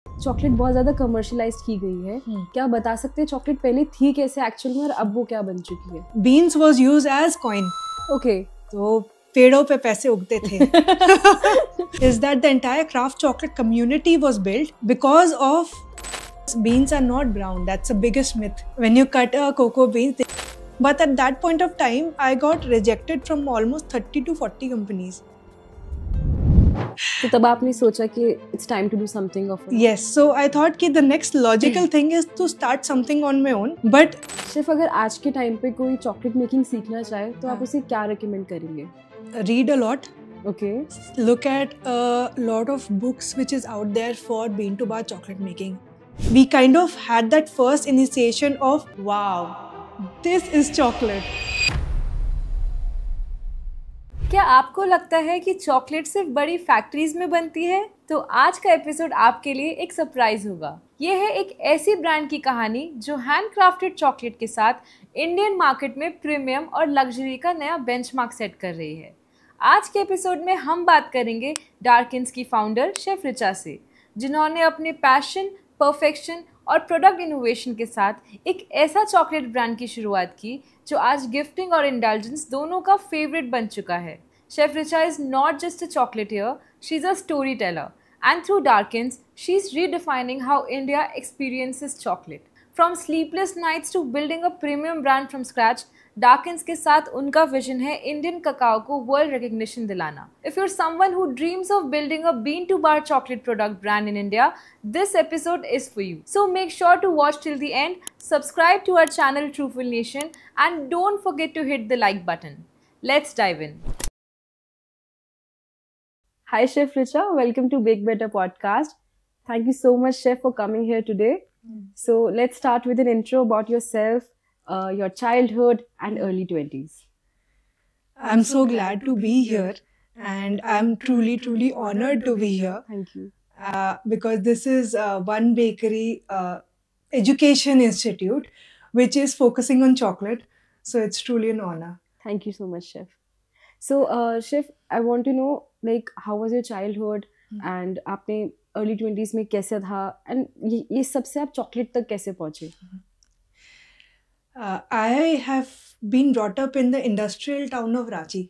Chocolate बहुत ज़्यादा commercialise की गई है। क्या बता सकते हैं चॉकलेट पहले थी कैसे एक्चुअल में और अब वो क्या बन चुकी है? Beans was use as coin. Okay, तो पेड़ों पे पैसे उगते थे। Is that the entire craft chocolate community was built because of beans are not brown. That's the biggest myth. When you cut a cocoa beans, but at that point of time, I got rejected from almost 30 to 40 companies. तो तब आपने सोचा कि it's time to do something of it. Yes, so I thought कि the next logical thing is to start something on my own. But chef, अगर आज के time पे कोई चॉकलेट मेकिंग सीखना चाहे तो आप उसे क्या रेकमेंड करेंगे? read a lot. Okay. Look at a lot of books which is out there for bean to bar chocolate making. We kind of had that first initiation of wow, this is chocolate. क्या आपको लगता है कि chocolate सिर्फ बड़ी factories में बनती है? तो आज का एपिसोड आपके लिए एक सरप्राइज होगा। ये है एक ऐसी ब्रांड की कहानी जो हैंडक्राफ्टेड चॉकलेट के साथ इंडियन मार्केट में प्रीमियम और लग्जरी का नया बेंचमार्क सेट कर रही है। आज के एपिसोड में हम बात करेंगे डार्किन्स की फाउंडर शेफ रिचा से, जिन्होंने अपने पैशन, परफेक्शन और प्रोडक्ट इनोवेशन के साथ एक ऐसा चॉकलेट ब्रांड की शुरुआत की जो आज गिफ्टिंग और इंडल्जेंस दोनों का फेवरेट बन चुका है। Chef Richa is not just a chocolatier, she is a storyteller, and through Darkins, she's redefining how India experiences chocolate. From sleepless nights to building a premium brand from scratch, Darkins के साथ उनका vision है Indian cacao को world recognition दिलाना। If you're someone who dreams of building a bean-to-bar chocolate product brand in India, this episode is for you. So make sure to watch till the end, subscribe to our channel Truthful Nation, and don't forget to hit the like button. Let's dive in. Hi, Chef Richa. Welcome to Bake Better podcast. Thank you so much, Chef, for coming here today. So let's start with an intro about yourself, your childhood and early 20s. I'm so glad to be here, and I'm truly honored to be here. Thank you. Because this is One Bakery Education Institute, which is focusing on chocolate. So it's truly an honor. Thank you so much, Chef. So, Chef, I want to know, like, how was your childhood and आपने early 20s में कैसे था and ये सबसे आप chocolate तक कैसे पहुँचे? I have been brought up in the industrial town of Ranchi,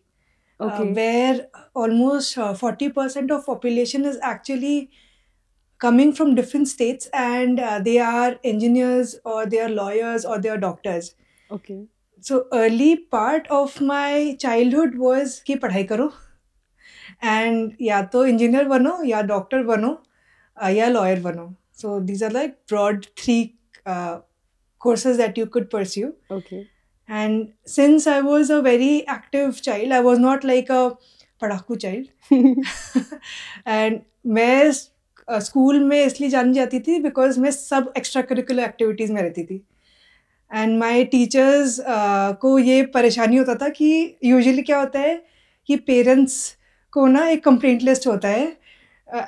where almost 40% of population is actually coming from different states, and they are engineers or they are lawyers or they are doctors. Okay. So early part of my childhood was कि पढ़ाई करो and या तो engineer बनो या doctor बनो या lawyer बनो. So these are like broad three courses that you could pursue. Okay. And since I was a very active child, I was not like a पढ़ाकू child. And मैं school में इसलिए जानी जाती थी because मैं सब extra curricular activities में रहती थी. एंड माई टीचर्स को ये परेशानी होता था कि यूजुअली क्या होता है कि पेरेंट्स को ना एक कंप्लेंट लिस्ट होता है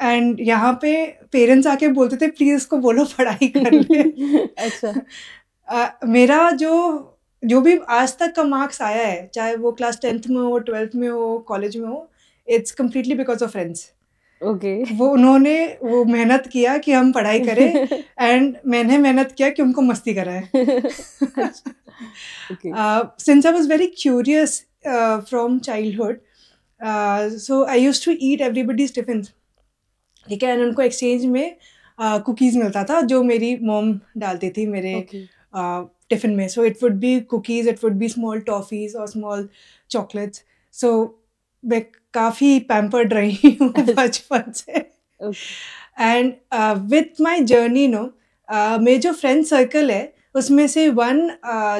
एंड यहाँ पे पेरेंट्स आके बोलते थे प्लीज़ उसको बोलो पढ़ाई कर ले। अच्छा। मेरा जो भी आज तक का मार्क्स आया है, चाहे वो क्लास 10th में हो, 12th में हो, कॉलेज में हो, it's completely because of friends. वो उन्होंने वो मेहनत किया कि हम पढ़ाई करें एंड मैंने मेहनत किया कि उनको मस्ती कराए। Since I was very curious from childhood, so I used to eat everybody's tiffin, ठीक है, एंड उनको एक्सचेंज में कुकीज़ मिलता था जो मेरी मॉम डालती थी मेरे टिफिन में। So it would be cookies, it would be small toffees और स्मॉल चॉकलेट्स। सो मैं काफ़ी पैम्पर्ड रही हूँ बचपन से। And with my journey no, मेरे जो फ्रेंड सर्कल है उसमें से one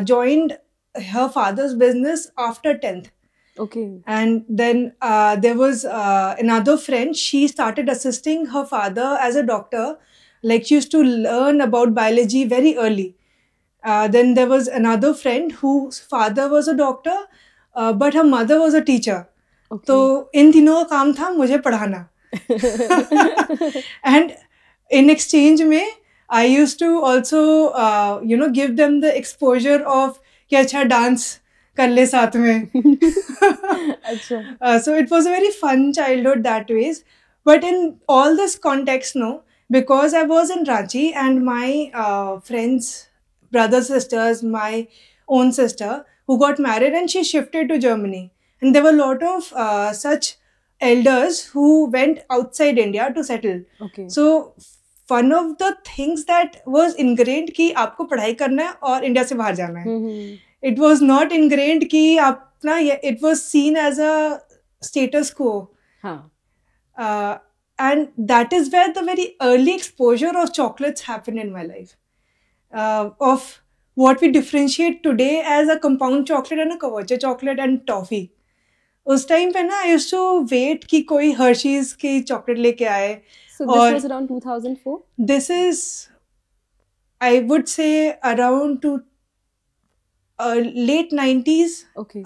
joined her father's business after 10th. Okay. And then there was another friend, she started assisting her father as a doctor. Like she used to learn about biology very early. Then there was another friend whose father was a doctor, but her mother was a teacher. Okay. तो इन तीनों का काम था मुझे पढ़ाना। And in exchange में I used to also give them the exposure of कि अच्छा डांस कर ले साथ में। अच्छा। So it was a very fun childhood that ways. But in all this context, no, because I was in Ranchi and my friends, brothers, sisters, my own sister who got married and she shifted to Germany, and there were a lot of such elders who went outside India to settle. Okay. So one of the things that was ingrained कि आपको पढ़ाई करना है और India से बाहर जाना है. It was not ingrained कि अपना, it was seen as a status quo. हाँ. And that is where the very early exposure of chocolates happened in my life. Of what we differentiate today as a compound chocolate and a Kavacha chocolate and toffee. उस time पे ना I used to wait कि कोई Hershey's की chocolate लेके आए. So this was around 2004? This is, I would say, around to late 90s. Okay.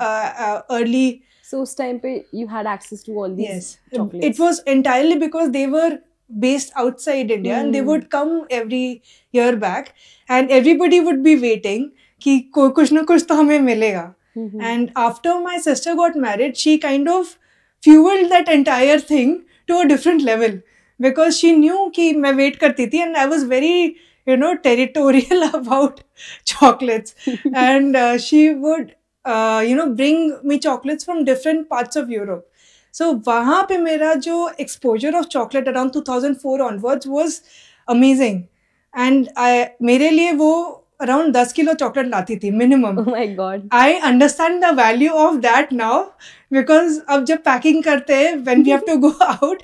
Early. So उस time पे you had access to all these chocolates? It was entirely because they were based outside India and they would come every year back and everybody would be waiting कि कुछ ना कुछ तो हमें मिलेगा. And after my sister got married, she kind of fueled that entire thing to a different level because she knew कि मैं wait करती थी and I was very, territorial about chocolates. And she would bring me chocolates from different parts of Europe. So वहाँ पे मेरा जो exposure of chocolate around 2004 onwards was amazing. And मेरे लिए वो around 10 किलो chocolate लाती थी minimum. Oh my God. I understand the value of that now because अब जब packing करते हैं, when we have to go out,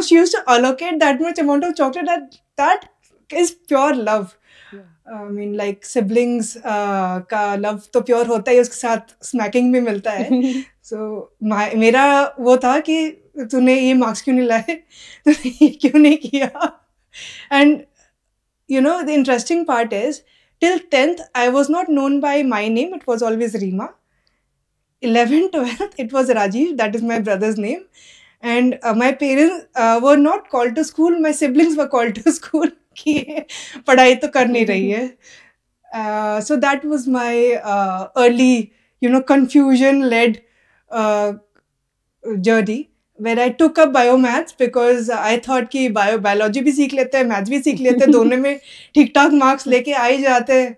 she used to allocate that much amount of chocolate. That is pure love. I mean, like siblings का love तो pure होता है, उसके साथ smacking भी मिलता है. So मेरा वो था कि तूने ये marks क्यों नहीं लाए, तूने ये क्यों नहीं किया. And the interesting part is, till 10th, I was not known by my name. It was always Reema. 11th, 12th, it was Rajiv. That is my brother's name. And my parents were not called to school. My siblings were called to school. कि पढ़ाई तो कर नहीं रही है. So that was my early, confusion-led journey, where I took up biomaths because I thought कि biology भी सीख लेते हैं, maths भी सीख लेते हैं, दोनों में ठीक-ठाक marks लेके आ ही जाते हैं.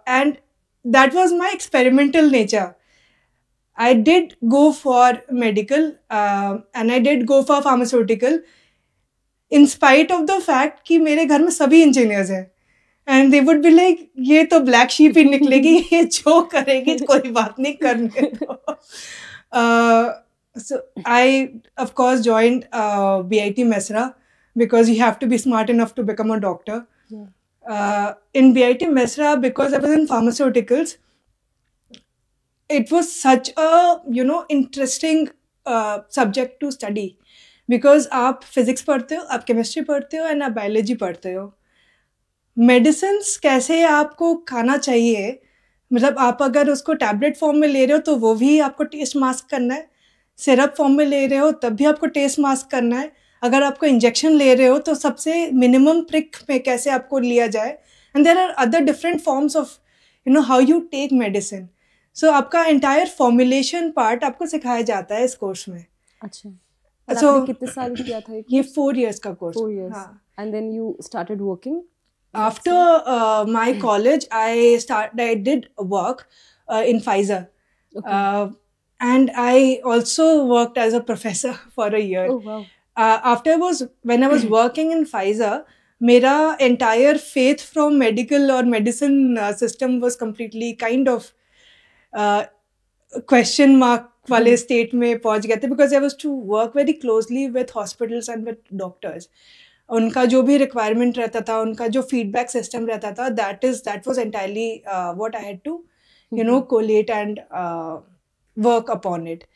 And that was my experimental nature. I did go for medical and I did go for pharmaceutical in spite of the fact कि मेरे घर में सभी engineers हैं. And they would be like, ये तो black sheep ही निकलेगी, ये जो करेगी कोई बात नहीं करने दो. So I, of course, joined BIT Mesra because you have to be smart enough to become a doctor. Yeah. In BIT Mesra, because I was in pharmaceuticals, it was such a, interesting subject to study. Because आप physics पढ़ते हो, आप chemistry पढ़ते हो, and आप biology पढ़ते हो. Medicines कैसे आपको खाना चाहिए, मतलब आप अगर उसको tablet form में ले रहे हो तो वो भी आपको taste mask करना है. सिरप फॉर्म में ले रहे हो तब भी आपको टेस्ट मास्क करना है. अगर आपको इंजेक्शन ले रहे हो तो सबसे मिनिमम प्रिक में कैसे आपको लिया जाए. And there are other different forms of how you take medicine. So आपका एंटायर फॉर्मुलेशन पार्ट आपको सिखाया जाता है इस कोर्स में. अच्छा. So आपने कितने साल किया था ये 4 years का course. 4 years. And then you started working? After my college, I did work in Pfizer. Okay. And I also worked as a professor for a year. Oh, wow. When I was working in Pfizer, मेरा entire faith from medical or medicine system was completely kind of question mark वाले state में पहुंच गए थे because I was to work very closely with hospitals and with doctors. उनका जो भी requirement रहता था, उनका जो feedback system रहता था, that was entirely what I had to, collate and work upon it.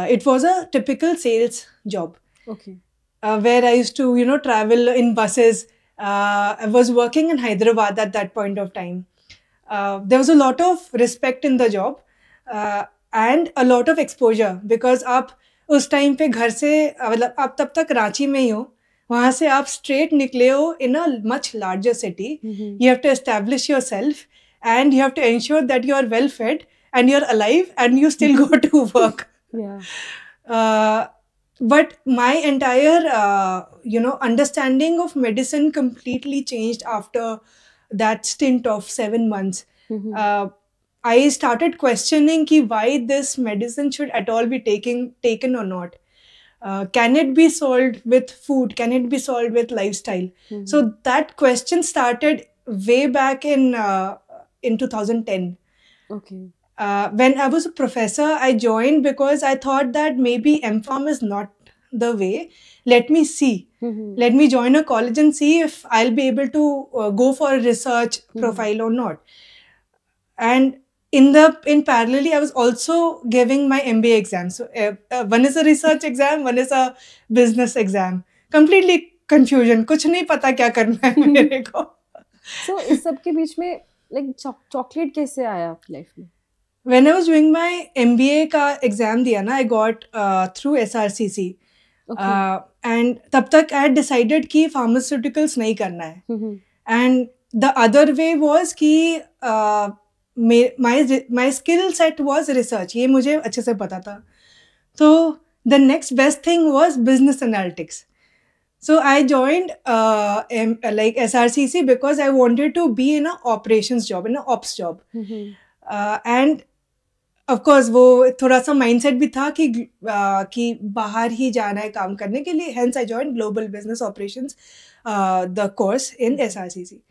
It was a typical sales job. Okay. Where I used to, travel in buses. I was working in Hyderabad at that point of time. There was a lot of respect in the job and a lot of exposure because आप उस time पे घर से मतलब आप तब तक रांची में ही हो, वहाँ से आप straight निकले हो in a much larger city. You have to establish yourself and you have to ensure that you are well fed and you're alive and you still go to work. Yeah. but my entire understanding of medicine completely changed after that stint of 7 months. I started questioning ki why this medicine should at all be taken or not. Can it be solved with food? Can it be solved with lifestyle? So that question started way back in 2010. Okay. When I was a professor, I joined because I thought that maybe M.Pharm is not the way. Let me see. Let me join a college and see if I'll be able to go for a research profile or not. And in parallelly, I was also giving my MBA exam. So one is a research exam, one is a business exam. Completely confusion. कुछ नहीं पता क्या करना है मेरे को. So इस सब के बीच में like chocolate कैसे आया आपकी लाइफ में? When I was doing my MBA का exam दिया ना, I got through SRCC. Okay. And तब तक I had decided कि pharmaceuticals नहीं करना है. And the other way was कि my skill set was research. ये मुझे अच्छे से पता था. So the next best thing was business analytics. So I joined like SRCC because I wanted to be in an operations job, in an ops job. And of course वो थोड़ा सा mindset भी था कि बाहर ही जाना है काम करने के लिए. Hence I joined Global Business Operations, the course in SRCC.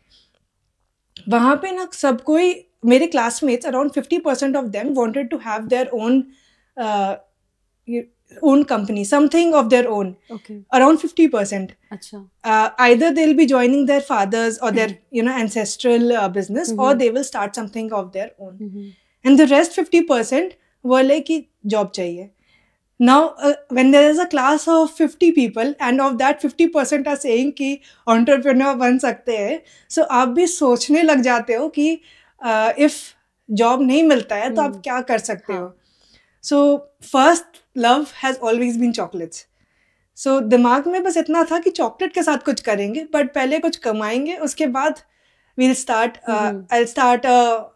वहाँ पे ना सब कोई मेरे classmates, around 50% of them wanted to have their own company, something of their own. Okay. Around 50%. अच्छा. Either they'll be joining their fathers or their ancestral business, or they will start something of their own. And the rest 50% were like कि job चाहिए. Now, when there is a class of 50 people and of that 50% are saying कि entrepreneur बन सकते हैं, so आप भी सोचने लग जाते हो कि if job नहीं मिलता है तो आप क्या कर सकते हो. So first love has always been chocolates. So दिमाग में बस इतना था कि चॉकलेट के साथ कुछ करेंगे, but पहले कुछ कमाएंगे, उसके बाद I'll start a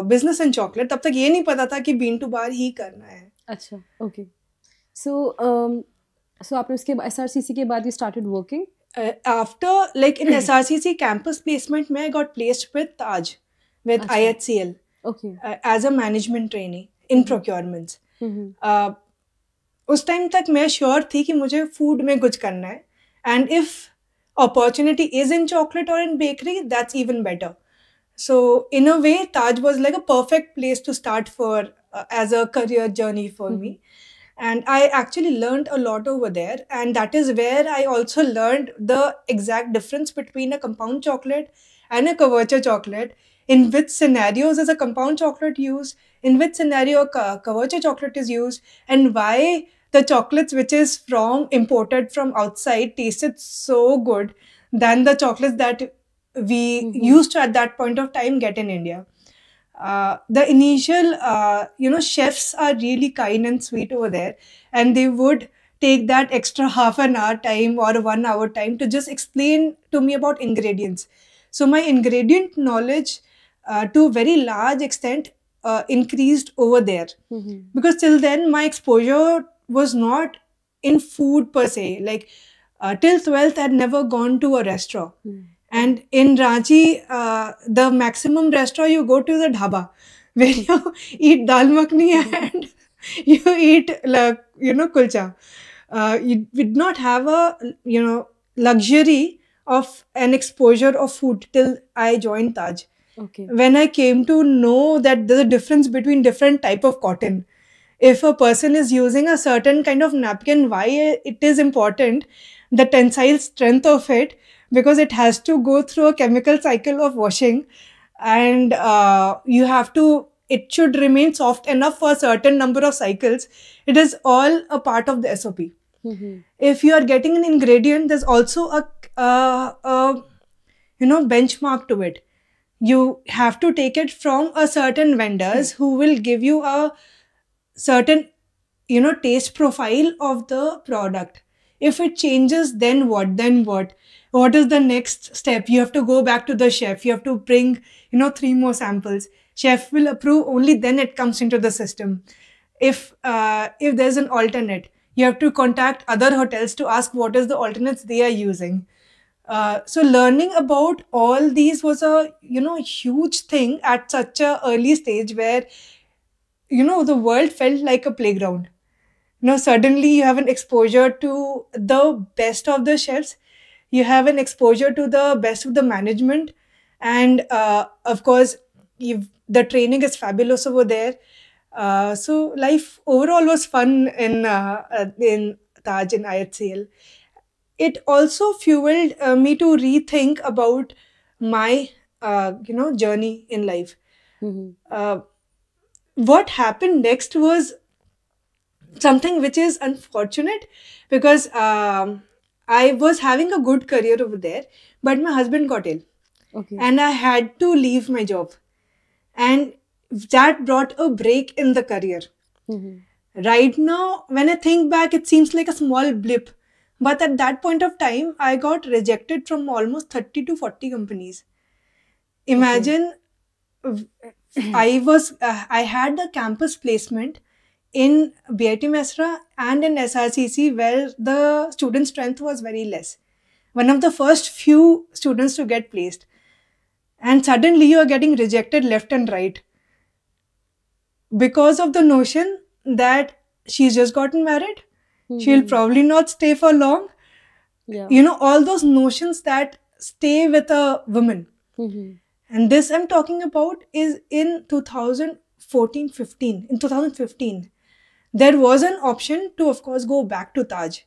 business in chocolate. तब तक ये नहीं पता था कि bean to bar ही करना है. अच्छा. Okay. So आपने उसके SRCC के बाद you started working? After like in SRCC campus placement में I got placed with Taj, with IHCL. Okay. As a management trainee in procurements. उस टाइम तक मैं श्योर थी कि मुझे फूड में कुछ करना है. And if opportunity is in chocolate or in bakery, that's even better. So in a way, Taj was like a perfect place to start for as a career journey for me. And I actually learned a lot over there. And that is where I also learned the exact difference between a compound chocolate and a couverture chocolate. In which scenarios is a compound chocolate used, in which scenario couverture chocolate is used, and why the chocolates which is imported from outside tasted so good than the chocolates that we used to at that point of time get in India. The initial, chefs are really kind and sweet over there, and they would take that extra half an hour time or 1 hour time to just explain to me about ingredients. So my ingredient knowledge to a very large extent increased over there. Because till then my exposure was not in food per se. Like till 12th I had never gone to a restaurant. And in Ranchi, the maximum restaurant you go to is a dhaba, where you eat dal makhani and you eat kulcha. You did not have a luxury of an exposure of food till I joined Taj. Okay. When I came to know that there's a difference between different type of cotton. If a person is using a certain kind of napkin, why it is important, the tensile strength of it, because it has to go through a chemical cycle of washing, and it should remain soft enough for a certain number of cycles. It is all a part of the SOP. If you are getting an ingredient, there's also a benchmark to it. You have to take it from a certain vendors who will give you a certain, taste profile of the product. If it changes, then what? What is the next step? You have to go back to the chef. You have to bring, 3 more samples. Chef will approve, only then it comes into the system. If there's an alternate, You have to contact other hotels to ask what is the alternates they are using. So learning about all these was a huge thing at such a early stage where the world felt like a playground. Suddenly you have an exposure to the best of the chefs. You have an exposure to the best of the management, and of course, the training is fabulous over there. So life overall was fun in Taj and IHCL. It also fueled me to rethink about my journey in life. What happened next was something which is unfortunate, because I was having a good career over there, but my husband got ill. Okay. And I had to leave my job. And that brought a break in the career. Right now, when I think back, it seems like a small blip. But at that point of time, I got rejected from almost 30 to 40 companies. Imagine, I had the campus placement in BIT Mesra and in SRCC, where the student strength was very less. One of the first few students to get placed. And suddenly you are getting rejected left and right. Because of the notion that she's just gotten married, she'll probably not stay for long. Yeah. All those notions that stay with a woman. And this I'm talking about is in 2014-15. In 2015, there was an option to, of course, go back to Taj.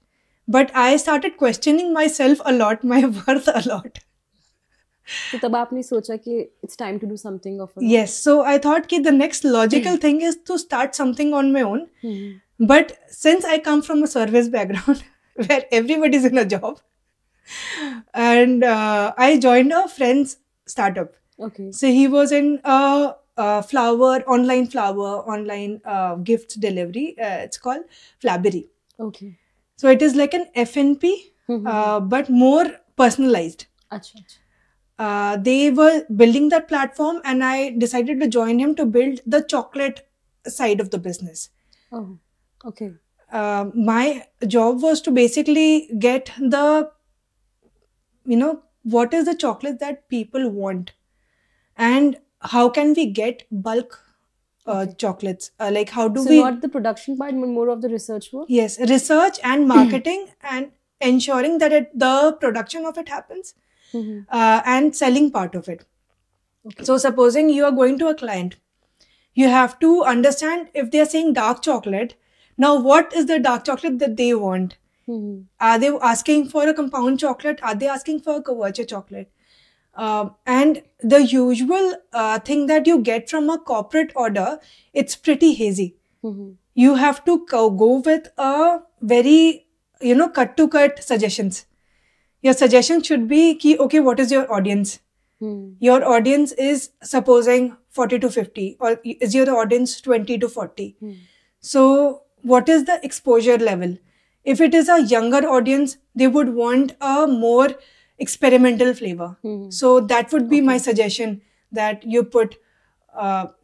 But I started questioning myself a lot, my worth a lot. तो तब आपने सोचा कि it's time to do something of a... Yes, so I thought that the next logical thing is to start something on my own. But since I come from a service background where everybody's in a job, and I joined a friend's startup. Okay. So he was in a online gift delivery. It's called Flabbery. Okay. So it is like an FNP, but more personalized. Achha. They were building that platform, and I decided to join him to build the chocolate side of the business. Oh, okay. My job was to basically get the, what is the chocolate that people want, and how can we get bulk chocolates? Like how do we... So not the production part, but more of the research work? Yes, research and marketing and ensuring that the production of it happens. And selling part of it. Okay. So supposing you are going to a client, you have to understand if they are saying dark chocolate, now what is the dark chocolate that they want? Are they asking for a compound chocolate? Are they asking for a Kavacha chocolate? And the usual thing that you get from a corporate order, it's pretty hazy. You have to go with a very, cut-to-cut suggestions. Your suggestion should be, okay, what is your audience? Your audience is supposing 40 to 50, or is your audience 20 to 40? So what is the exposure level? If it is a younger audience, they would want a more experimental flavor. So that would be my suggestion, that you put,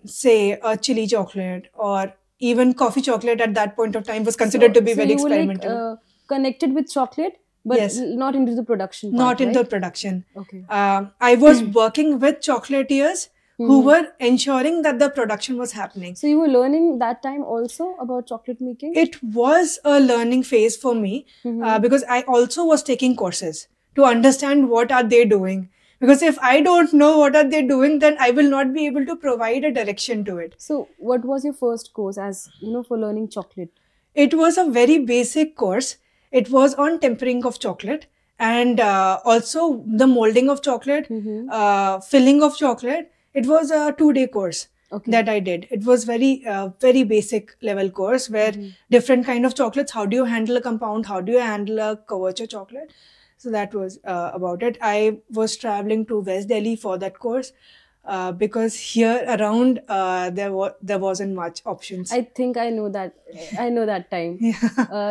say, a chili chocolate, or even coffee chocolate at that point of time was considered to be very experimental. You were connected with chocolate, but yes, not into the production part, not in right? the production. Okay. I was working with chocolatiers who were ensuring that the production was happening. So you were learning that time also about chocolate making? It was a learning phase for me, because I also was taking courses to understand what are they doing. Because if I don't know what are they doing, then I will not be able to provide a direction to it. So what was your first course as, for learning chocolate? It was a very basic course. It was on tempering of chocolate, and also the molding of chocolate, filling of chocolate. It was a 2-day course that I did. It was very basic level course where different kind of chocolates, how do you handle a compound, how do you handle a Kavacha chocolate. So that was about it. I was traveling to West Delhi for that course. Because here around there wasn't much options. I think I know that. I know that time.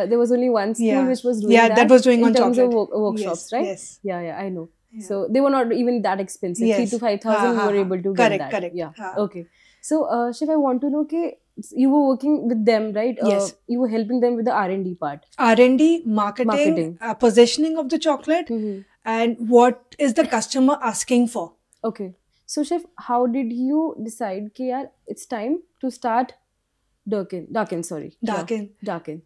There was only one school which was doing that was doing in on terms chocolate. of workshops, right? Yes. Yeah, I know. So they were not even that expensive. Yes. 3,000 to 5,000 you were able to get that. Correct. Yeah. Okay. So Shiv, I want to know कि you were working with them, right? Yes. You were helping them with the R&D part. R&D, marketing, Marketing. positioning of the chocolate, Mm-hmm. and what is the customer asking for. Okay. So, chef, how did you decide कि यार it's time to start Darkin, sorry. Darkin. Yeah, Darkin.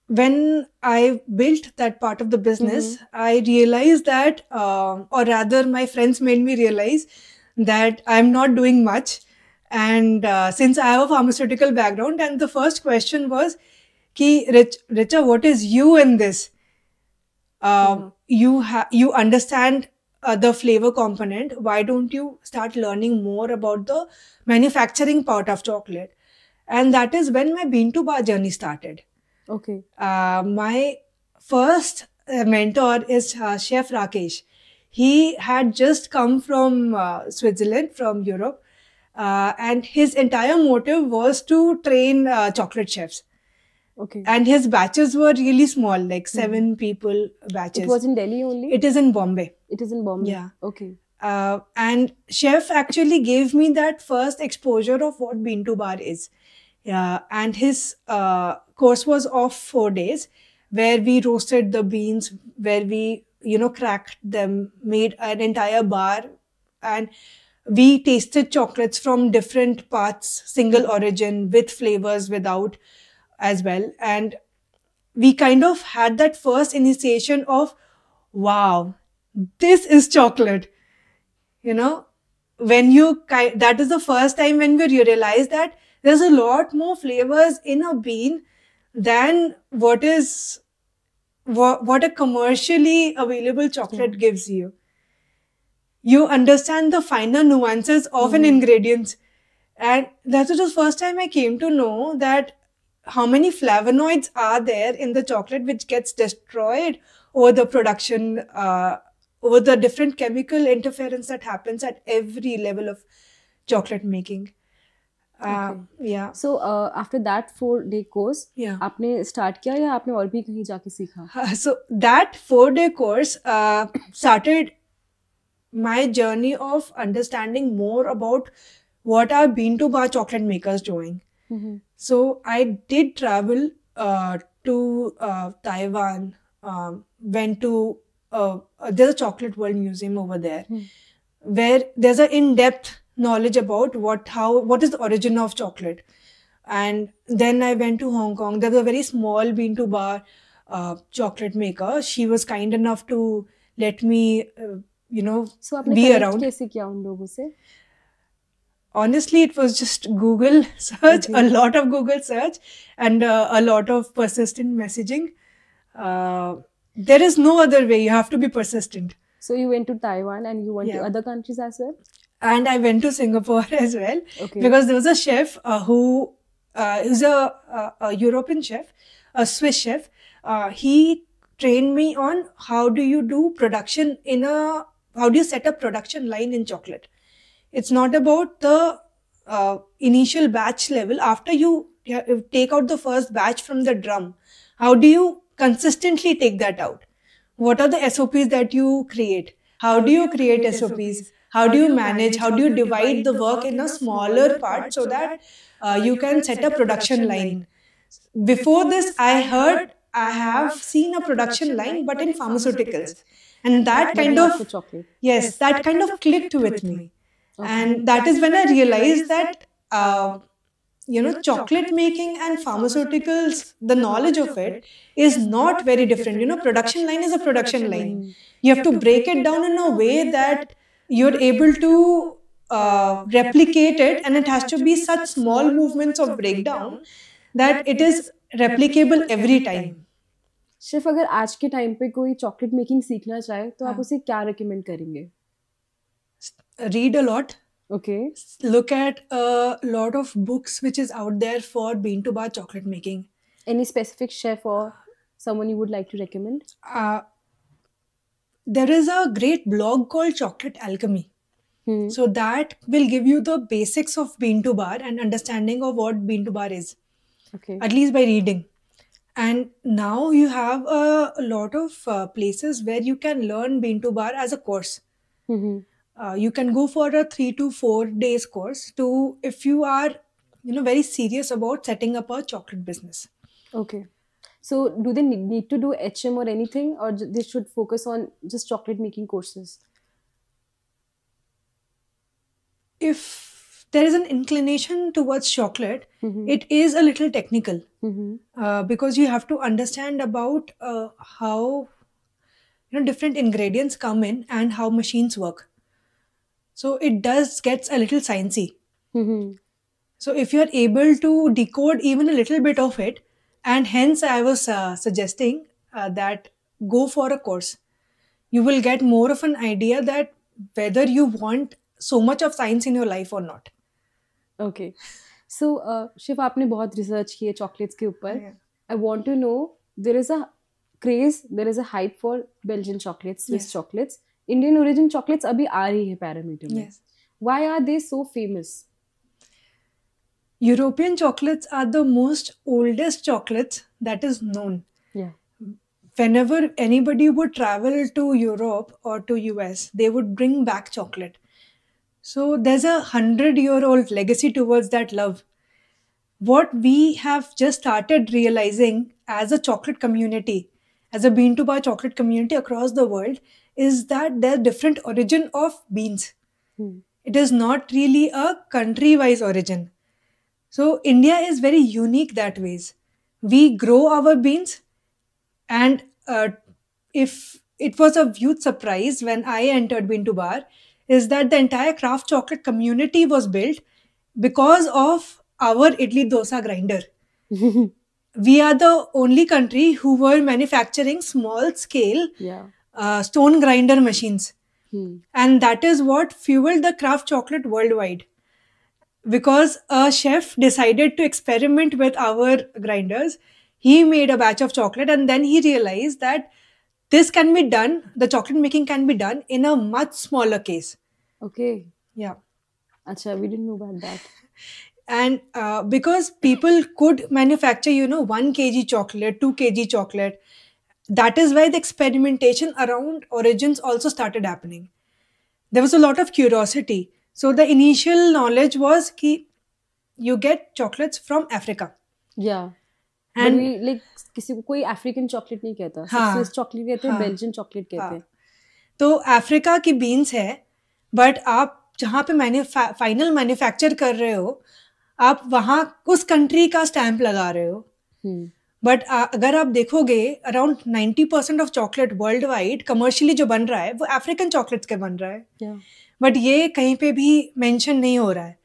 When I built that part of the business, I realized that, or rather, my friends made me realize that I'm not doing much. And since I have a pharmaceutical background, and the first question was, "Ki Richa, what is you in this? You understand the flavor component. Why don't you start learning more about the manufacturing part of chocolate?" And that is when my Bean to Bar journey started. Okay. My first mentor is Chef Rakesh. He had just come from Switzerland, from Europe, and his entire motive was to train chocolate chefs. Okay. And his batches were really small, like 7 people batches. It was in Delhi only? It is in Bombay. It is in Bombay? Yeah. Okay. And Chef actually gave me that first exposure of what Bean to Bar is. And his course was of 4 days, where we roasted the beans, where we, cracked them, made an entire bar, and we tasted chocolates from different parts, single origin, with flavors, without as well. And we kind of had that first initiation of, wow, this is chocolate. That is the first time when we realized that there's a lot more flavors in a bean than what a commercially available chocolate gives you. You understand the finer nuances of an ingredient. And that was the first time I came to know that how many flavonoids are there in the chocolate, which gets destroyed over the production, over the different chemical interference that happens at every level of chocolate making. Yeah. So after that 4-day course, Yeah. आपने start किया या आपने और भी कहीं जाके सीखा? So that 4-day course started my journey of understanding more about what are Bean to Bar chocolate makers doing. So I did travel to Taiwan, went to there's a Chocolate World Museum over there, where there's an in-depth knowledge about what is the origin of chocolate. And then I went to Hong Kong. There was a very small Bean to Bar chocolate maker. She was kind enough to let me, So आपने be connect around. कैसे किया उन लोगों से? Honestly, it was just Google search, a lot of Google search, and a lot of persistent messaging. There is no other way. You have to be persistent. So you went to Taiwan and you went to Yeah. other countries as well? And I went to Singapore as well, Okay. because there was a chef who is a European chef, a Swiss chef. He trained me on how do you do production how do you set up production line in chocolate. It's not about the initial batch level. After you take out the first batch from the drum, how do you consistently take that out? What are the SOPs that you create? How do you create SOPs? How do you manage? How do you divide the work in a smaller part so that you can set a production line? Before this, I have seen a production line, but in pharmaceuticals. And that kind Not of, for chocolate. yes, that kind of clicked with me. And that is when I realized that, chocolate making and pharmaceuticals, the knowledge of it is not very different. Production line is a production line. You have to break it down in a way that you're able to replicate it, and it has to be such small movements of breakdown that it is replicable every time. Chef अगर आज के time पे कोई chocolate making सीखना चाहे तो आप उसे क्या रेकमेंड करेंगे? Read a lot. Okay. Look at a lot of books which is out there for Bean to Bar chocolate making. Any specific chef or someone you would like to recommend? There is a great blog called Chocolate Alchemy. So that will give you the basics of Bean to Bar and understanding of what Bean to Bar is, Okay. at least by reading. And now you have a lot of places where you can learn Bean to Bar as a course. You can go for a 3 to 4 days course if you are very serious about setting up a chocolate business. Okay. So do they need to do HM or anything, or they should focus on just chocolate making courses? If there is an inclination towards chocolate, Mhm. it is a little technical, Mhm. because you have to understand about how different ingredients come in and how machines work. So it does gets a little sciencey. Mhm. So if you're able to decode even a little bit of it, and hence I was suggesting that go for a course, you will get more of an idea that whether you want so much of science in your life or not. Okay. So Shiv आपने बहुत research की है chocolates के ऊपर. I want to know, there is a craze, there is a hype for Belgian chocolates, Swiss Yes. chocolates. Indian origin chocolates अभी आ रही है parameter में. Yes. Why are they so famous? European chocolates are the most oldest chocolates that is known. Yeah. Whenever anybody would travel to Europe or to US, they would bring back chocolate. So there's a 100-year-old legacy towards that love. What we have just started realizing as a chocolate community, as a bean to bar chocolate community across the world, is that there's different origin of beans. It is not really a country-wise origin. So India is very unique that ways. We grow our beans, and if it was a huge surprise when I entered Bean to Bar, is that the entire craft chocolate community was built because of our idli dosa grinder. We are the only country who were manufacturing small scale Yeah. stone grinder machines. And that is what fueled the craft chocolate worldwide. Because a chef decided to experiment with our grinders, he made a batch of chocolate and then he realized that this can be done, the chocolate making can be done in a much smaller case. Okay. Yeah. Acha, we didn't know about that. And because people could manufacture, 1 kg chocolate, 2 kg chocolate, that is why the experimentation around origins also started happening. There was a lot of curiosity. So the initial knowledge was कि you get chocolates from Africa. Yeah. And But we, like, किसी को कोई African chocolate नहीं कहता. हाँ, Swiss chocolate कहते हैं, हाँ, बेल्जियन चॉकलेट कहते हैं. तो अफ्रीका की बीन्स है, बट आप जहाँ पे फाइनल मैन्युफैक्चर कर रहे हो, आप वहाँ उस कंट्री का स्टैंप लगा रहे हो. बट अगर आप देखोगे around 90% of chocolate world wide commercially जो बन रहा है वो अफ्रीकन चॉकलेट्स के बन रहा है. Yeah. बट ये कहीं पे भी मेंशन नहीं हो रहा है.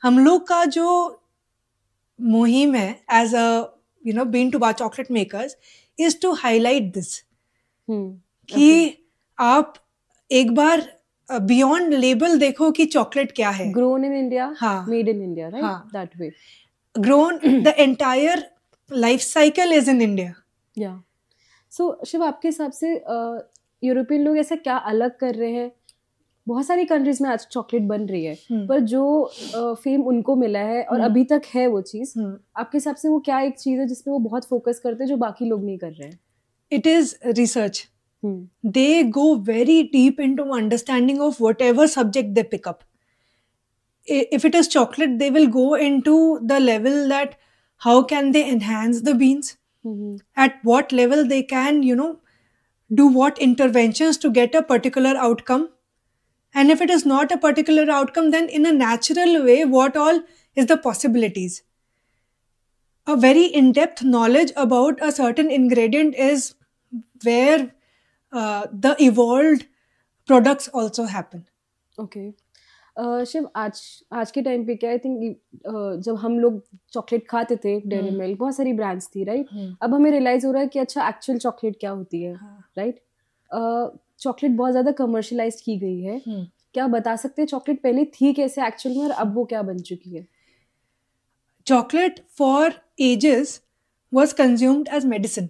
हम लोग का जो मुहिम है as a bean to bar chocolate makers is to highlight this कि आप एक बार बियॉन्ड लेबल देखो कि चॉकलेट क्या है. Grown in India, हाँ. made in India, right? हाँ. That way. Grown, the entire life cycle is in India. Yeah. So Shiv, आपके हिसाब से यूरोपियन लोग ऐसा क्या अलग कर रहे हैं? बहुत सारी कंट्रीज में आज चॉकलेट बन रही है, पर जो फेम उनको मिला है और अभी तक है वो चीज, आपके हिसाब से वो क्या एक चीज है जिसपे वो बहुत फोकस करते हैं जो बाकी लोग नहीं कर रहे हैं? It is research. They go very deep into understanding of whatever subject they pick up. If it is chocolate, they will go into the level that how can they enhance the beans, at what level they can, do what interventions to get a particular outcome. And if it is not a particular outcome, then in a natural way, what all is the possibilities. A very in-depth knowledge about a certain ingredient is where the evolved products also happen. Okay. Shiv, आज के time पे क्या, I think जब हम लोग chocolate खाते थे, dairy milk, बहुत सारी ब्रांड्स थी, राइट? अब हमें रियलाइज हो रहा है कि अच्छा एक्चुअल चॉकलेट क्या होती है, राइट? चॉकलेट बहुत ज्यादा कमर्शलाइज की गई है. क्या बता सकते हैं चॉकलेट पहले थी कैसे एक्चुअल में और अब वो क्या बन चुकी है? Chocolate for ages was consumed as medicine.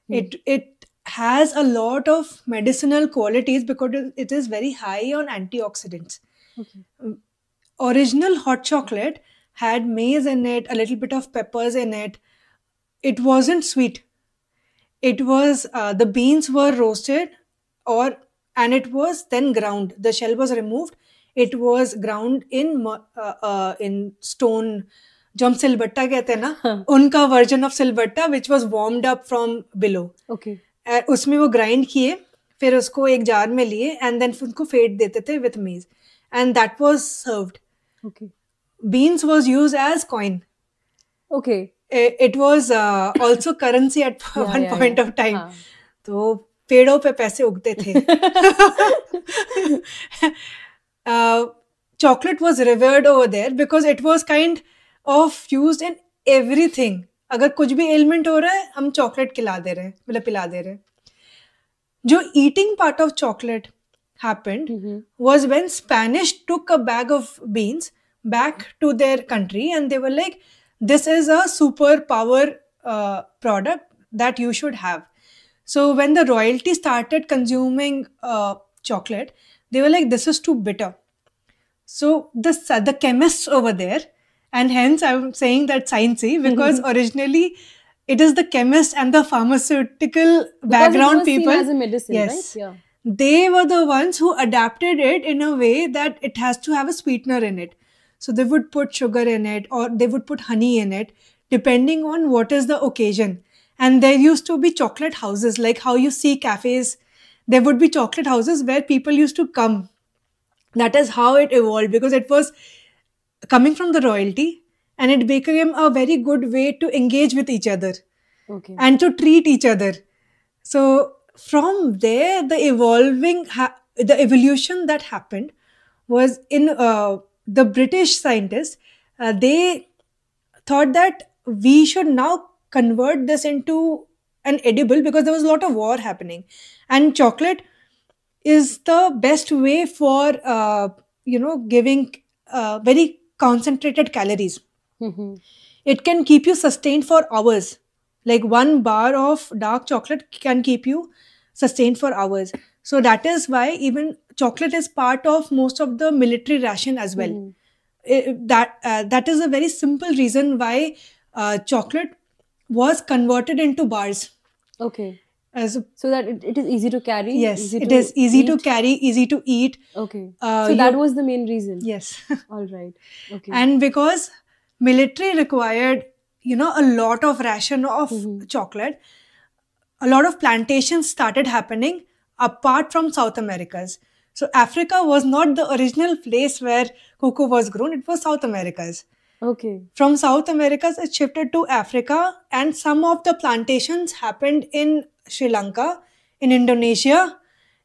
It has a lot of medicinal qualities because it is very high on antioxidants. Okay. Original hot chocolate had maize in it, a little bit of peppers in it. It wasn't sweet. It was the beans were roasted and it was then ground. The shell was removed. It was ground in stone जो हम सिलबट्टा कहते हैं ना, हाँ. उनका version of सिलबट्टा which was warmed up from below. Okay. उसमें वो ग्राइंड किए, फिर उसको एक जार में लिए एंड देन उसको फेट देते थे विथ मीज and that was served. Okay. Beans was used as coin. Okay. It was also currency at one point of time. हाँ. तो पेड़ों पे पैसे उगते थे. Chocolate was revered over there because it was kind of used in everything. अगर कुछ भी ailment हो रहा है, हम chocolate खिला दे रहे हैं, मतलब पिला दे रहे हैं. जो eating part of chocolate happened was when Spanish took a bag of beans back to their country and they were like, this is a superpower product that you should have. So when the royalty started consuming chocolate, they were like, this is too bitter. So the chemists over there, and hence I'm saying that sciencey, because originally it is the chemist and the pharmaceutical background people. Seen as a medicine, yes. Right? Yeah. They were the ones who adapted it in a way that it has to have a sweetener in it. So they would put sugar in it or they would put honey in it, depending on what is the occasion. And there used to be chocolate houses, like how you see cafes. There would be chocolate houses where people used to come. That is how it evolved, because it was coming from the royalty and it became a very good way to engage with each other. Okay. And to treat each other. So from there, the evolution that happened was in the British scientists. They thought that we should now convert this into an edible, because there was a lot of war happening, and chocolate is the best way for giving very concentrated calories. It can keep you sustained for hours. Like one bar of dark chocolate can keep you sustained for hours. So that is why even chocolate is part of most of the military ration as well. That is a very simple reason why chocolate was converted into bars. Okay. So that it is easy to carry? Yes, it is easy to carry, easy to eat. Okay. So that was the main reason? Yes. All right. Okay. And because military required, a lot of ration of chocolate, a lot of plantations started happening apart from South Americas. So Africa was not the original place where cocoa was grown, it was South Americas. Okay. From South Americas, it shifted to Africa, and some of the plantations happened in Sri Lanka, in Indonesia,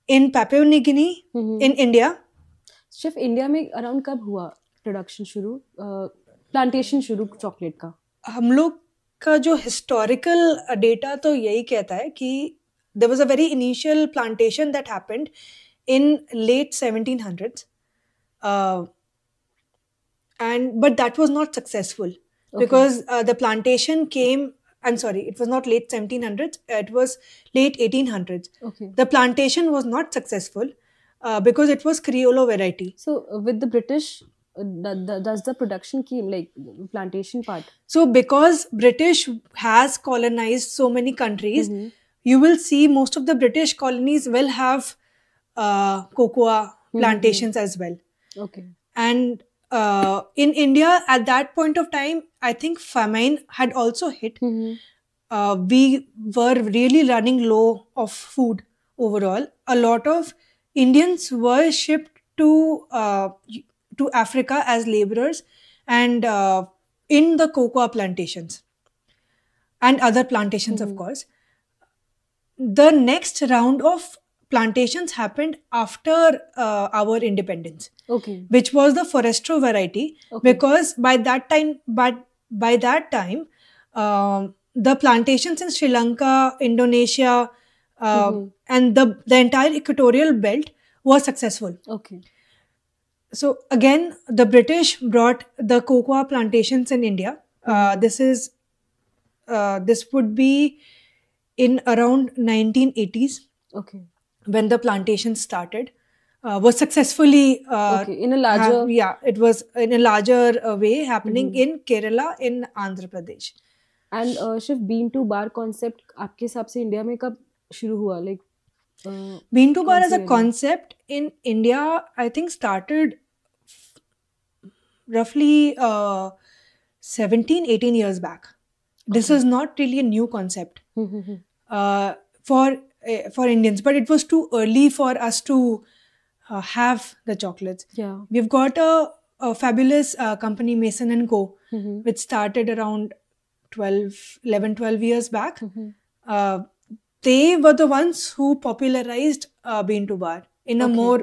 in Papua New Guinea, in India. Chef, India में around कब हुआ production शुरू, plantation शुरू chocolate का? हम लोग का जो historical data तो यही कहता है कि there was a very initial plantation that happened in late 1700s. But that was not successful because the plantation came, it was not late 1700s, it was late 1800s. Okay. The plantation was not successful because it was Criollo variety. So with the British, does the production came, like plantation part? So because British has colonized so many countries, you will see most of the British colonies will have cocoa plantations as well. Okay. And in India, at that point of time, I think famine had also hit. We were really running low of food overall. A lot of Indians were shipped to Africa as laborers and in the cocoa plantations and other plantations, of course. The next round of plantations happened after our independence, which was the Forastero variety, because by that time, the plantations in Sri Lanka, Indonesia, and the entire equatorial belt was successful. Okay. So again, the British brought the cocoa plantations in India. This would be in around 1980s. Okay. When the plantation started, was successfully in a larger it was in a larger way happening in Kerala, in Andhra Pradesh. And Chef, bean to bar concept आपके हिसाब से India में कब शुरू हुआ? Like bean to bar as a concept in India, I think started roughly 17, 18 years back. This Okay. is not really a new concept Mhm. for Indians, but it was too early for us to have the chocolates. Yeah. We've got a fabulous company, Mason and Co, Mhm. which started around 12 years back. Mhm. Uh, they were the ones who popularized bean to bar in a Okay. more,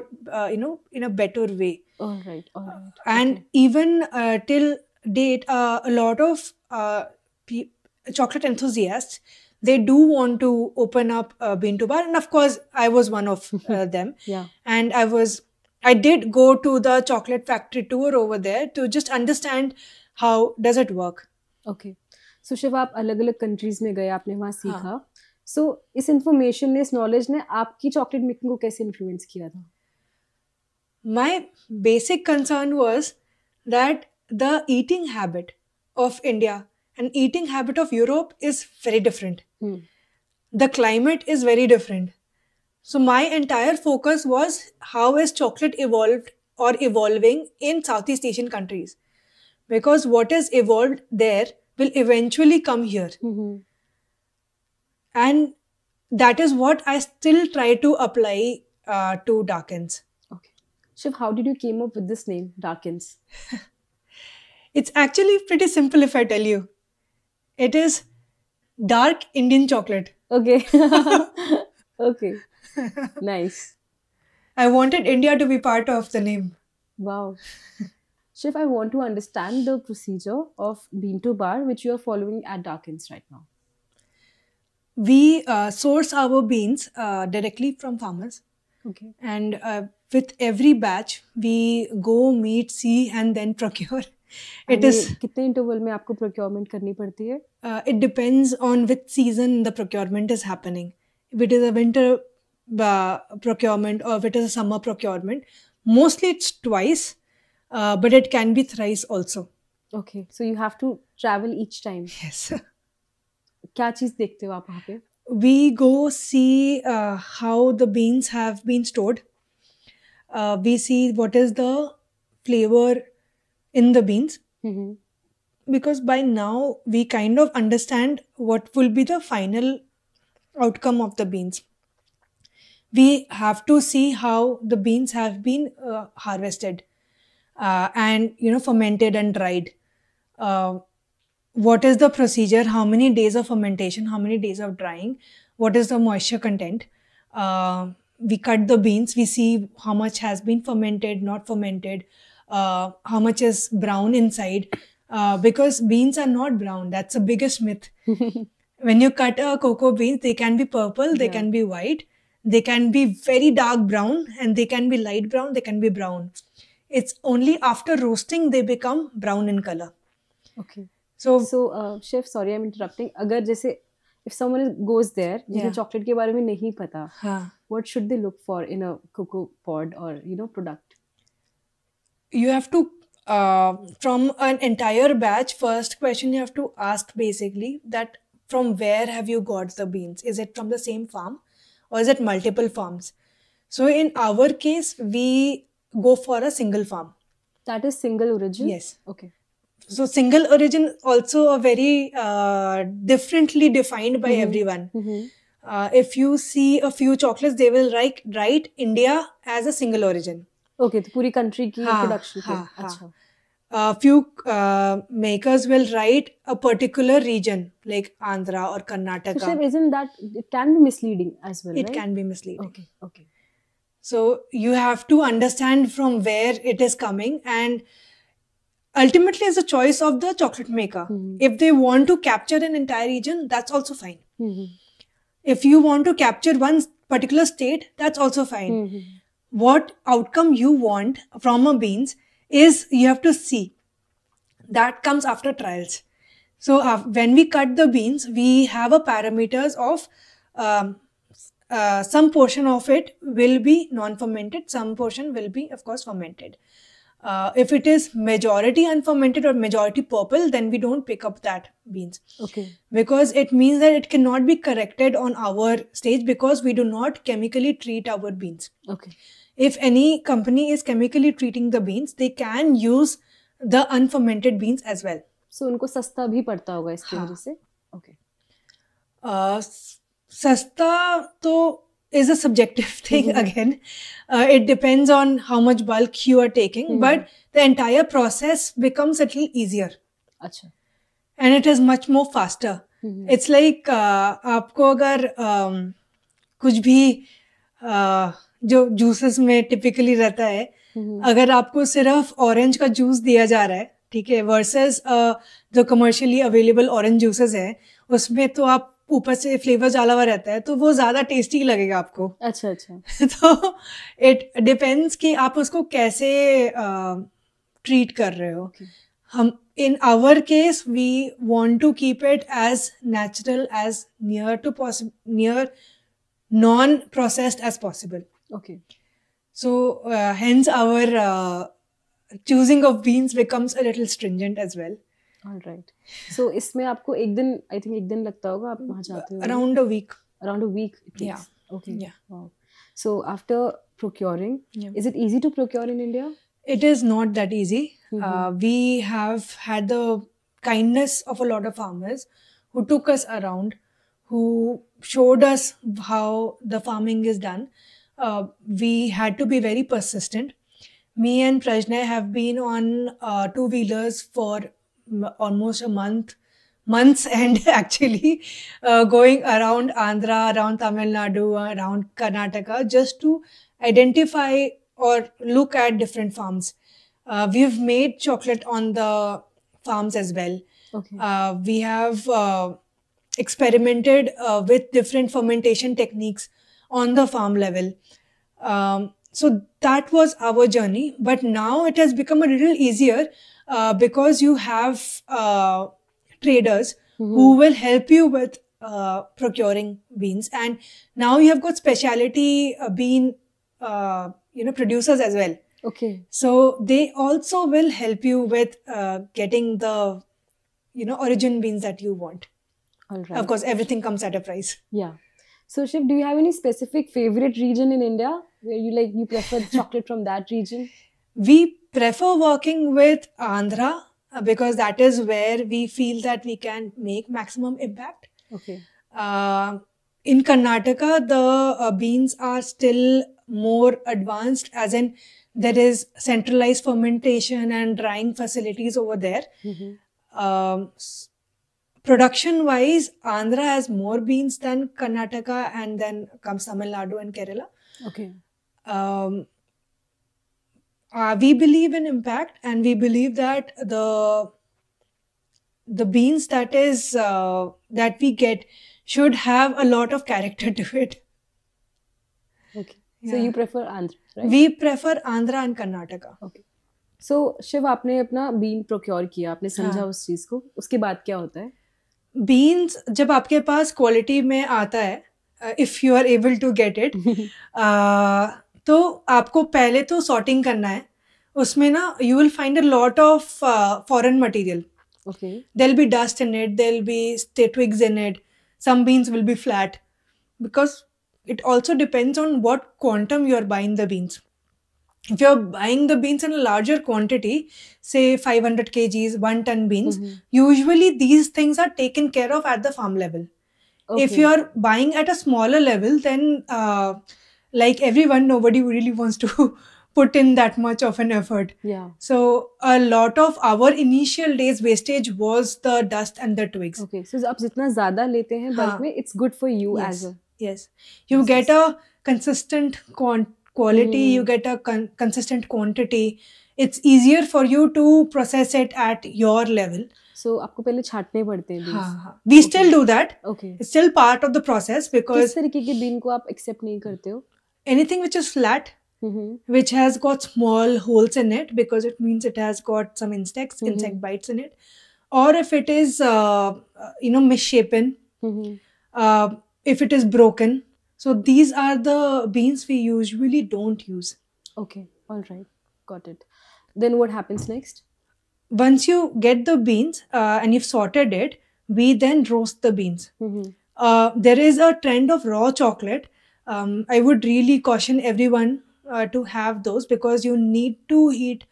in a better way. All right. All right. And Okay. even till date, a lot of chocolate enthusiasts, they do want to open up bean to bar, and of course I was one of them. Yeah. And I did go to the chocolate factory tour over there to just understand how does it work. Okay so Shiv आप अलग अलग countries में गए आपने वहाँ सीखा सो इस information ने इस नॉलेज ने आपकी चॉकलेट मेकिंग को कैसे इन्फ्लुएंस किया था My basic concern was that the eating habit of India and eating habit of Europe is very different. The climate is very different. So my entire focus was how is chocolate evolved or evolving in Southeast Asian countries. Because what is evolved there will eventually come here. And that is what I still try to apply to Darkins. Okay Shiv how did you came up with this name Darkins It's actually pretty simple if I tell you. It is dark Indian chocolate. Okay okay nice I wanted India to be part of the name. Wow. Shiv, I want to understand the procedure of bean to bar which you are following at Darkins right now. We source our beans directly from farmers. Okay. And with every batch, we go meet, see, and then procure. It is. कितने interval में आपको procurement करनी पड़ती है It depends on which season the procurement is happening. If it is a winter procurement or if it is a summer procurement, mostly it's twice, but it can be thrice also. Okay, so you have to travel each time. Yes. क्या चीज़ देखते हो आप वहाँ पे We go see how the beans have been stored. We see what is the flavor in the beans. Because by now we kind of understand what will be the final outcome of the beans. We have to see how the beans have been harvested and fermented and dried. What is the procedure? How many days of fermentation? How many days of drying? What is the moisture content? We cut the beans. We see how much has been fermented, not fermented. How much is brown inside? Because beans are not brown. That's the biggest myth. When you cut a cocoa beans, they can be purple, they can be white, they can be very dark brown, and they can be light brown, they can be brown. It's only after roasting they become brown in color. Okay. So Chef, sorry I'm interrupting. अगर जैसे if someone goes there जिन्हें chocolate के बारे में नहीं पता, what should they look for in a cocoa pod or product? You have to from an entire batch, first question you have to ask basically that from where have you got the beans? Is it from the same farm or is it multiple farms? So in our case, we go for a single farm. That is single origin? Yes. Okay. So single origin also a very differently defined by everyone. If you see a few chocolates, they will write India as a single origin. Okay, तो पूरी country की production पे. अच्छा. Few makers will write a particular region like Andhra or Karnataka. So, isn't that it can be misleading as well? It right? can be misleading. Okay. So you have to understand from where it is coming, and ultimately it's a choice of the chocolate maker. If they want to capture an entire region, that's also fine. If you want to capture one particular state, that's also fine. What outcome you want from a beans is you have to see. That comes after trials. So when we cut the beans, we have a parameters of some portion of it will be non-fermented, some portion will be, of course, fermented. If it is majority unfermented or majority purple, then we don't pick up that beans. Okay. Because it means that it cannot be corrected on our stage because we do not chemically treat our beans. Okay. If any company is chemically treating the beans, they can use the unfermented beans as well. So उनको सस्ता भी पड़ता होगा इसकी हाँ. वजह से. Okay. सस्ता तो is a subjective thing again. It depends on how much bulk you are taking, but the entire process becomes a little easier अच्छा. and it is much more faster. It's like आपको अगर कुछ भी जो juices में typically रहता है, अगर आपको सिर्फ ऑरेंज का जूस दिया जा रहा है, ठीक है, वर्सेस जो कमर्शियली अवेलेबल ऑरेंज जूसेस है, उसमें तो आप ऊपर से फ्लेवर डाला हुआ रहता है, तो वो ज्यादा टेस्टी लगेगा आपको. अच्छा अच्छा. तो इट डिपेंड्स कि आप उसको कैसे ट्रीट कर रहे हो. हम in our case we want to keep it as natural, as near non processed as possible. Okay. So hence our choosing of beans becomes a little stringent as well. All right. So इसमें आपको एक दिन, I think एक दिन लगता होगा, आप वहाँ जाते हो? Around a week. Around a week it takes. Yeah. Okay. Yeah. Wow. So after procuring, Yeah. is it easy to procure in India? It is not that easy. We have had the kindness of a lot of farmers who took us around, who showed us how the farming is done. We had to be very persistent. Me and Prajna have been on two-wheelers for almost a months and actually going around Andhra, around Tamil Nadu, around Karnataka, just to identify or look at different farms. We've made chocolate on the farms as well. Okay. We have experimented with different fermentation techniques on the farm level. So that was our journey. But now it has become a little easier because you have traders who will help you with procuring beans. And now you have got specialty bean producers as well. Okay. So they also will help you with getting the origin beans that you want. All right. Of course, everything comes at a price. Yeah. So Shiv, do you have any specific favorite region in India where you prefer chocolate from that region? We prefer working with Andhra because that is where we feel that we can make maximum impact. Okay. In Karnataka, the beans are still more advanced, as in there is centralized fermentation and drying facilities over there. Production wise, Andhra has more beans than Karnataka, and then comes Tamil Nadu and Kerala. Okay. We believe in impact, and we believe that the beans that we get should have a lot of character to it. Okay. So you prefer Andhra, right? We prefer Andhra and Karnataka. Okay. So Shiv, आपने अपना been procure किया, आपने समझा उस चीज को, उसके बाद क्या होता है? बीन्स जब आपके पास क्वालिटी में आता है, if you are able to get it, तो आपको पहले तो सॉर्टिंग करना है. उसमें ना you will find a lot of foreign material. Okay. There'll be dust in it, there'll be twigs in it, some beans will be flat, because it also depends on what quantum you are buying the beans. If you're buying the beans in a larger quantity, say 500 kgs, 1 ton beans, usually these things are taken care of at the farm level. Okay. If you're buying at a smaller level, then like everyone, nobody really wants to put in that much of an effort. Yeah. So a lot of our initial days wastage was the dust and the twigs. Okay. So आप जितना ज़्यादा लेते हैं bulk में, it's good for you Yes. as a. Yes. You get a consistent quality, you get a consistent quantity. It's easier for you to process it at your level. So आपको पहले छांटने पड़ते हैं beans. हाँ. We still do that. Okay. It's still part of the process because किस तरीके के bean को आप accept नहीं करते हो? anything which is flat, which has got small holes in it, because it means it has got some insect bites in it, or if it is misshapen, if it is broken. So these are the beans we usually don't use. Okay, all right, got it. Then what happens next? Once you get the beans and you've sorted it, we then roast the beans. There is a trend of raw chocolate. I would really caution everyone to have those, because you need to heat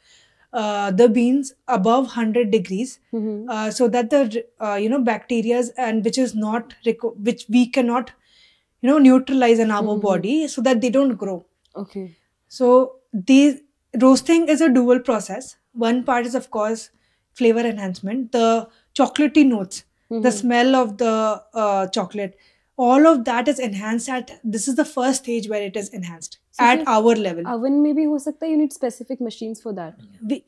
the beans above 100 degrees, so that the bacteria and which is not which we cannot neutralize in our body, so that they don't grow. Okay. So these roasting is a dual process. One part is, of course, flavor enhancement, the chocolatey notes, the smell of the chocolate. All of that is enhanced this is the first stage where it is enhanced at our level. Oven में भी हो सकता है, you need specific machines for that.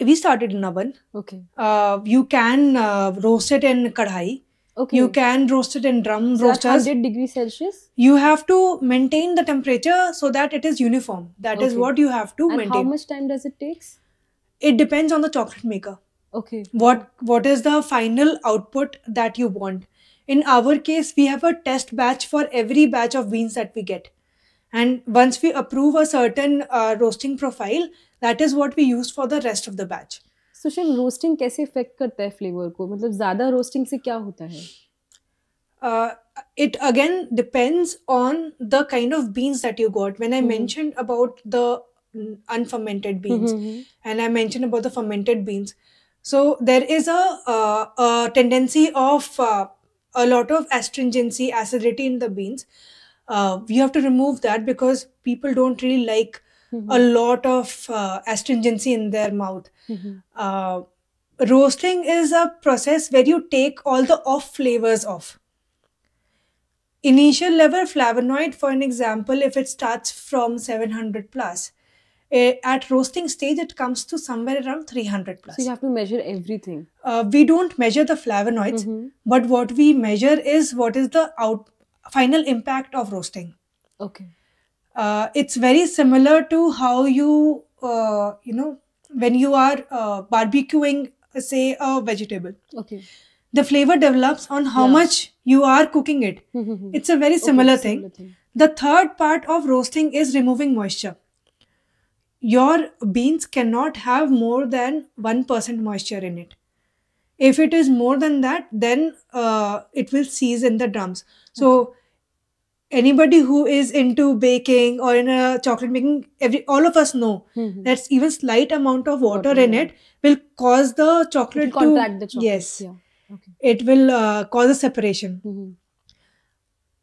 We started in oven. Okay. You can roast it in kadhai. Okay. You can roast it in drum So at roasters. 100 degrees Celsius. You have to maintain the temperature so that it is uniform. That is Okay. what you have to And maintain. how much time does it take? It depends on the chocolate maker. Okay. What is the final output that you want. In our case, we have a test batch for every batch of beans that we get. And once we approve a certain roasting profile, that is what we use for the rest of the batch. So chef roasting कैसे effect करता है flavour को, मतलब ज्यादा roasting से क्या होता है? It again depends on the kind of beans that you got. When I mentioned about the unfermented beans and I mentioned about the fermented beans, so there is a tendency of a lot of astringency, acidity in the beans. We have to remove that because people don't really like a lot of astringency in their mouth. Roasting is a process where you take all the off flavors off. Initial level flavonoid, for an example, if it starts from 700 plus, at roasting stage it comes to somewhere around 300 plus. So you have to measure everything. We don't measure the flavonoids, but what we measure is what is the final impact of roasting. Okay. It's very similar to how you when you are barbecuing, say, a vegetable. Okay. The flavor develops on how much you are cooking it. It's a very similar thing. The third part of roasting is removing moisture. Your beans cannot have more than 1% moisture in it. If it is more than that, then it will seize in the drums. So anybody who is into baking or in a chocolate making, all of us know that even slight amount of water in it will cause the chocolate to contract the chocolate. Yes. Yeah. Okay. It will cause a separation.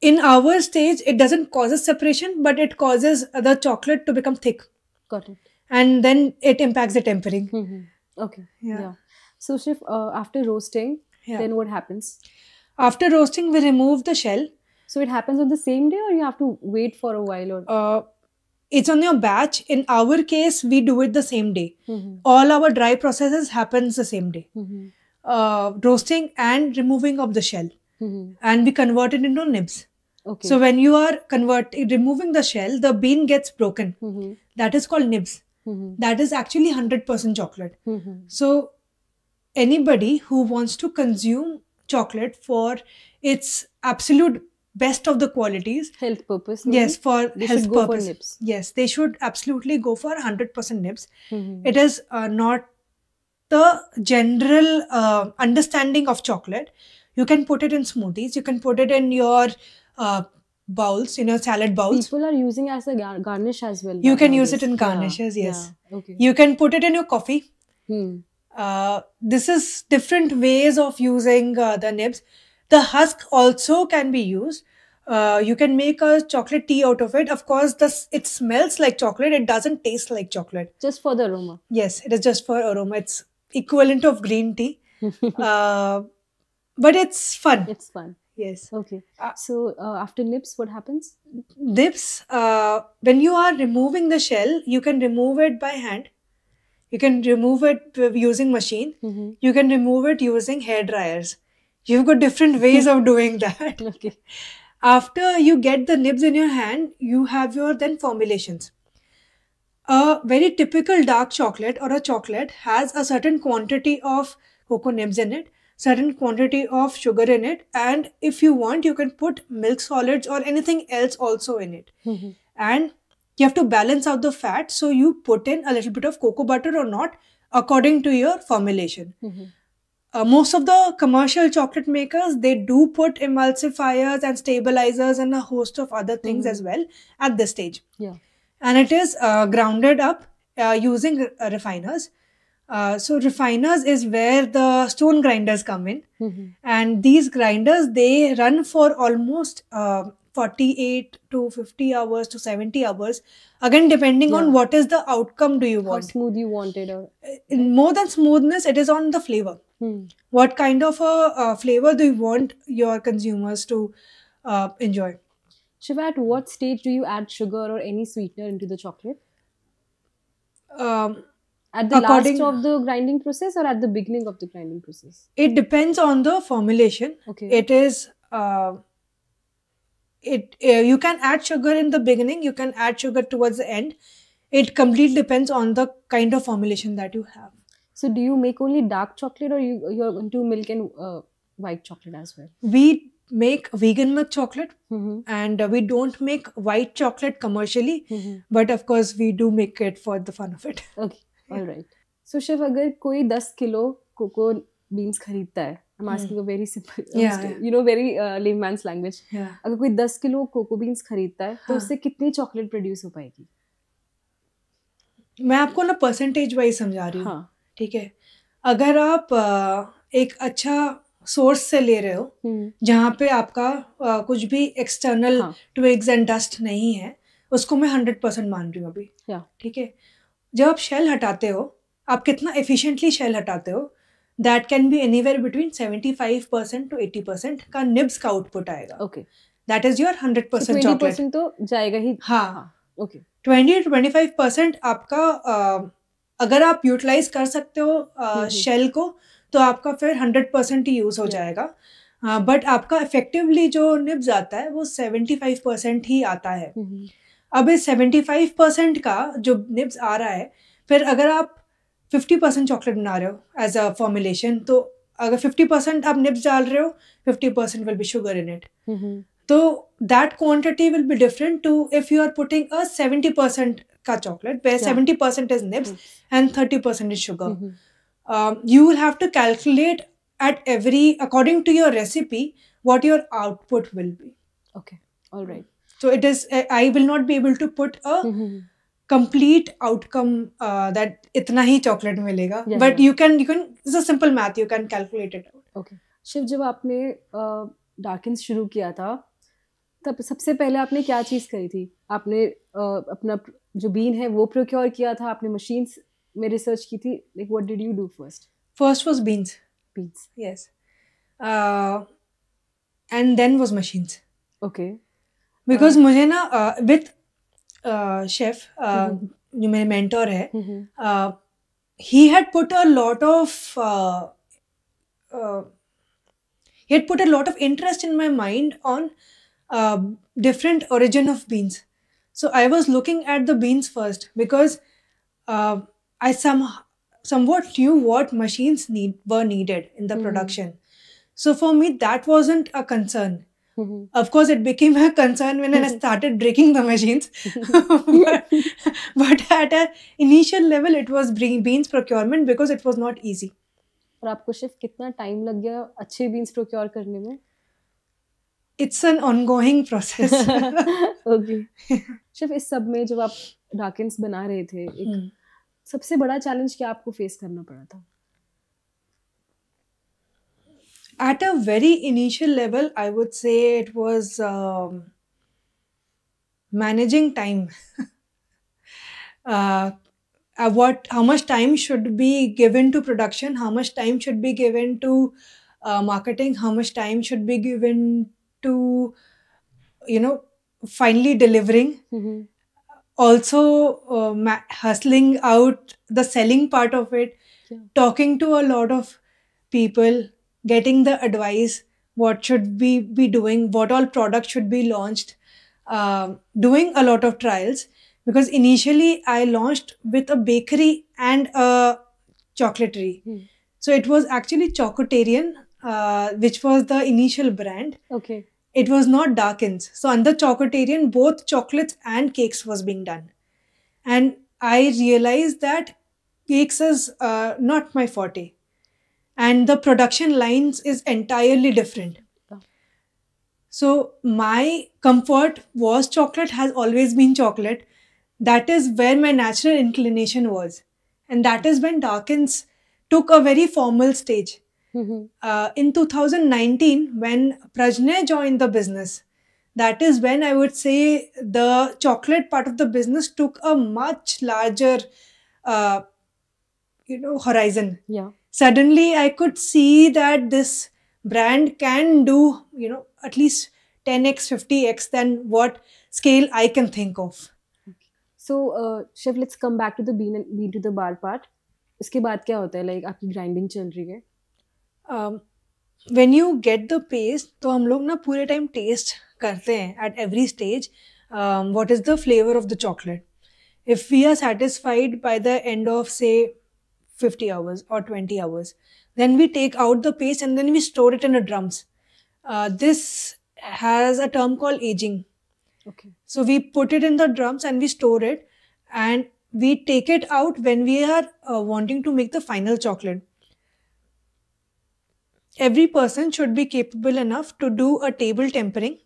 In our stage, it doesn't cause a separation, but it causes the chocolate to become thick. Got it. And then it impacts the tempering. Okay. Yeah. So chef, after roasting, then what happens? After roasting, we remove the shell. So it happens on the same day, or you have to wait for a while? Or it's on your batch. In our case, we do it the same day. All our dry processes happens the same day. Roasting and removing of the shell, and we convert it into nibs. Okay. So when you are removing the shell, the bean gets broken. That is called nibs. That is actually 100% chocolate. So anybody who wants to consume chocolate for its absolute best of the qualities, health purpose, maybe? Yes, for they health should go purpose, for nibs. Yes, they should absolutely go for 100% nibs. It is not the general understanding of chocolate. You can put it in smoothies. You can put it in your bowls, in your salad bowls. People are using as a garnish as well. You can use it in garnishes, yes. Yeah. Okay. You can put it in your coffee. This is different ways of using the nibs. The husk also can be used. You can make a chocolate tea out of it. Of course, it smells like chocolate. It doesn't taste like chocolate. Just for the aroma. Yes, it is just for aroma. It's equivalent of green tea. But it's fun. It's fun. Yes. Okay. So after nibs, what happens? Nibs, when you are removing the shell, you can remove it by hand. You can remove it using machine. You can remove it using hair dryers. You've got different ways of doing that. Okay. After you get the nibs in your hand, you have your then formulations. A very typical dark chocolate or a chocolate has a certain quantity of cocoa nibs in it, certain quantity of sugar in it, and if you want, you can put milk solids or anything else also in it. And you have to balance out the fat, so you put in a little bit of cocoa butter or not according to your formulation. Most of the commercial chocolate makers, they do put emulsifiers and stabilizers and a host of other things as well at this stage. Yeah. And it is grounded up using refiners. So refiners is where the stone grinders come in, Mhm. and these grinders, they run for almost 48 to 50 hours to 70 hours, again depending on Yeah. what is the outcome do you How want. smooth you want it, or More than smoothness, it is on the flavor. What kind of a flavor do you want your consumers to enjoy? Shiva, at what stage do you add sugar or any sweetener into the chocolate? Um, At the According- last of the grinding process or at the beginning of the grinding process? it depends on the formulation. Okay. It is you can add sugar in the beginning, you can add sugar towards the end. It completely depends on the kind of formulation that you have. So do you make only dark chocolate, or you're going to milk and white chocolate as well? We make vegan milk chocolate, Mm-hmm. and we don't make white chocolate commercially, Mm-hmm. but of course we do make it for the fun of it. Okay, all right. So Shiv, अगर कोई 10 kilo cocoa beans खरीदता है, I'm asking a very simple, Yeah, yeah. very layman's language. Yeah. अगर कोई 10 kilo cocoa beans खरीदता है, तो हाँ. उससे कितनी चॉकलेट प्रोड्यूस हो पाएगी? मैं आपको ना परसेंटेज वाइज समझा रही हूँ. हाँ. ठीक है. अगर आप एक अच्छा सोर्स से ले रहे हो जहाँ पे आपका कुछ भी एक्सटर्नल हाँ. ट्विग्स एंड डस्ट नहीं है, उसको मैं 100% मान रही हूँ अभी. Yeah. ठीक है. जब आप शेल हटाते हो, आप कितना एफिशिएंटली शेल हटाते हो, that can be anywhere between 75% to 80% का निब्स का आउटपुट आएगा. Okay. That is your 100% chocolate. 20% तो जाएगा ही. हाँ. Okay. 20-25% आपका अगर आप यूटिलाइज कर सकते हो शेल को, तो आपका फिर 100% ही यूज हो जाएगा. बट आपका इफेक्टिवली जो निब्स आता है वो 75% ही आता है. अब इस 75% का जो निब्स आ रहा है, फिर अगर आप 50% चॉकलेट बना रहे हो एज अ फॉर्मुलेशन, तो अगर 50% आप निब्स डाल रहे हो, 50% will be sugar in it. तो that quantity will be different too if you are putting a 70% का chocolate, where 70% is nibs and 30% is sugar. You will have to calculate at every, according to your recipe, what your output will be. Okay, all right. So it is, I will not be able to put a complete outcome that itna hi chocolate milega. Yeah, but yeah. you can, it's a simple math, you can calculate it out. Okay. Shiv, जब आपने डार्किन्स शुरू किया था, तब सबसे पहले आपने क्या चीज़ करी थी? आपने अपना जो बीन है वो प्रोक्योर किया था, आपने मशीन्स में रिसर्च की थी, like what did you do first? First was beans. Beans. Yes. And then was machines. Okay. Because मुझे ना with chef जो मेरे mentor है, he had put a lot of interest in my mind on different origin of beans. So I was looking at the beans first, because I somewhat knew what machines were needed in the production. So for me, that wasn't a concern. Of course, it became a concern when I started breaking the machines. but at an initial level, it was beans procurement, because it was not easy. और आपको शिव कितना time लग गया अच्छे beans procure करने में? It's an ongoing process. Okay. Shiv, इस सब में जब आप डार्किन्स बना रहे थे, एक सबसे बड़ा चैलेंज क्या आपको फेस करना पड़ा था? At a very initial level, I would say it was managing time. How much time should be given to production? How much time should be given to marketing? How much time should be given to, finally delivering? Also, hustling out the selling part of it, talking to a lot of people, getting the advice, what should we be doing, what all products should be launched, doing a lot of trials. Because initially I launched with a bakery and a chocolatery. So it was actually Chocotarian, which was the initial brand. Okay. It was not Darkins. So under Chocotarian, both chocolates and cakes was being done. And I realized that cakes is not my forte. And the production lines is entirely different. So my comfort was chocolate, has always been chocolate. That is where my natural inclination was. and that is when Darkins took a very formal stage. In 2019, when Prajna joined the business, that is when I would say the chocolate part of the business took a much larger, horizon. Yeah. Suddenly, I could see that this brand can do, at least 10x, 50x than what scale I can think of. So, Shiv, let's come back to the bean to the bar part. उसके बाद क्या होता है? Like आपकी grinding चल रही है? When you get the paste, तो हम लोग ना पूरे टाइम टेस्ट करते हैं at every stage what is the flavor of the chocolate. If we are satisfied by the end of say 50 hours or 20 hours, then we take out the paste and then we store it in the drums. This has a term called aging. Okay. So we put it in the drums and we store it, and we take it out when we are wanting to make the final chocolate. Every person should be capable enough to do a table tempering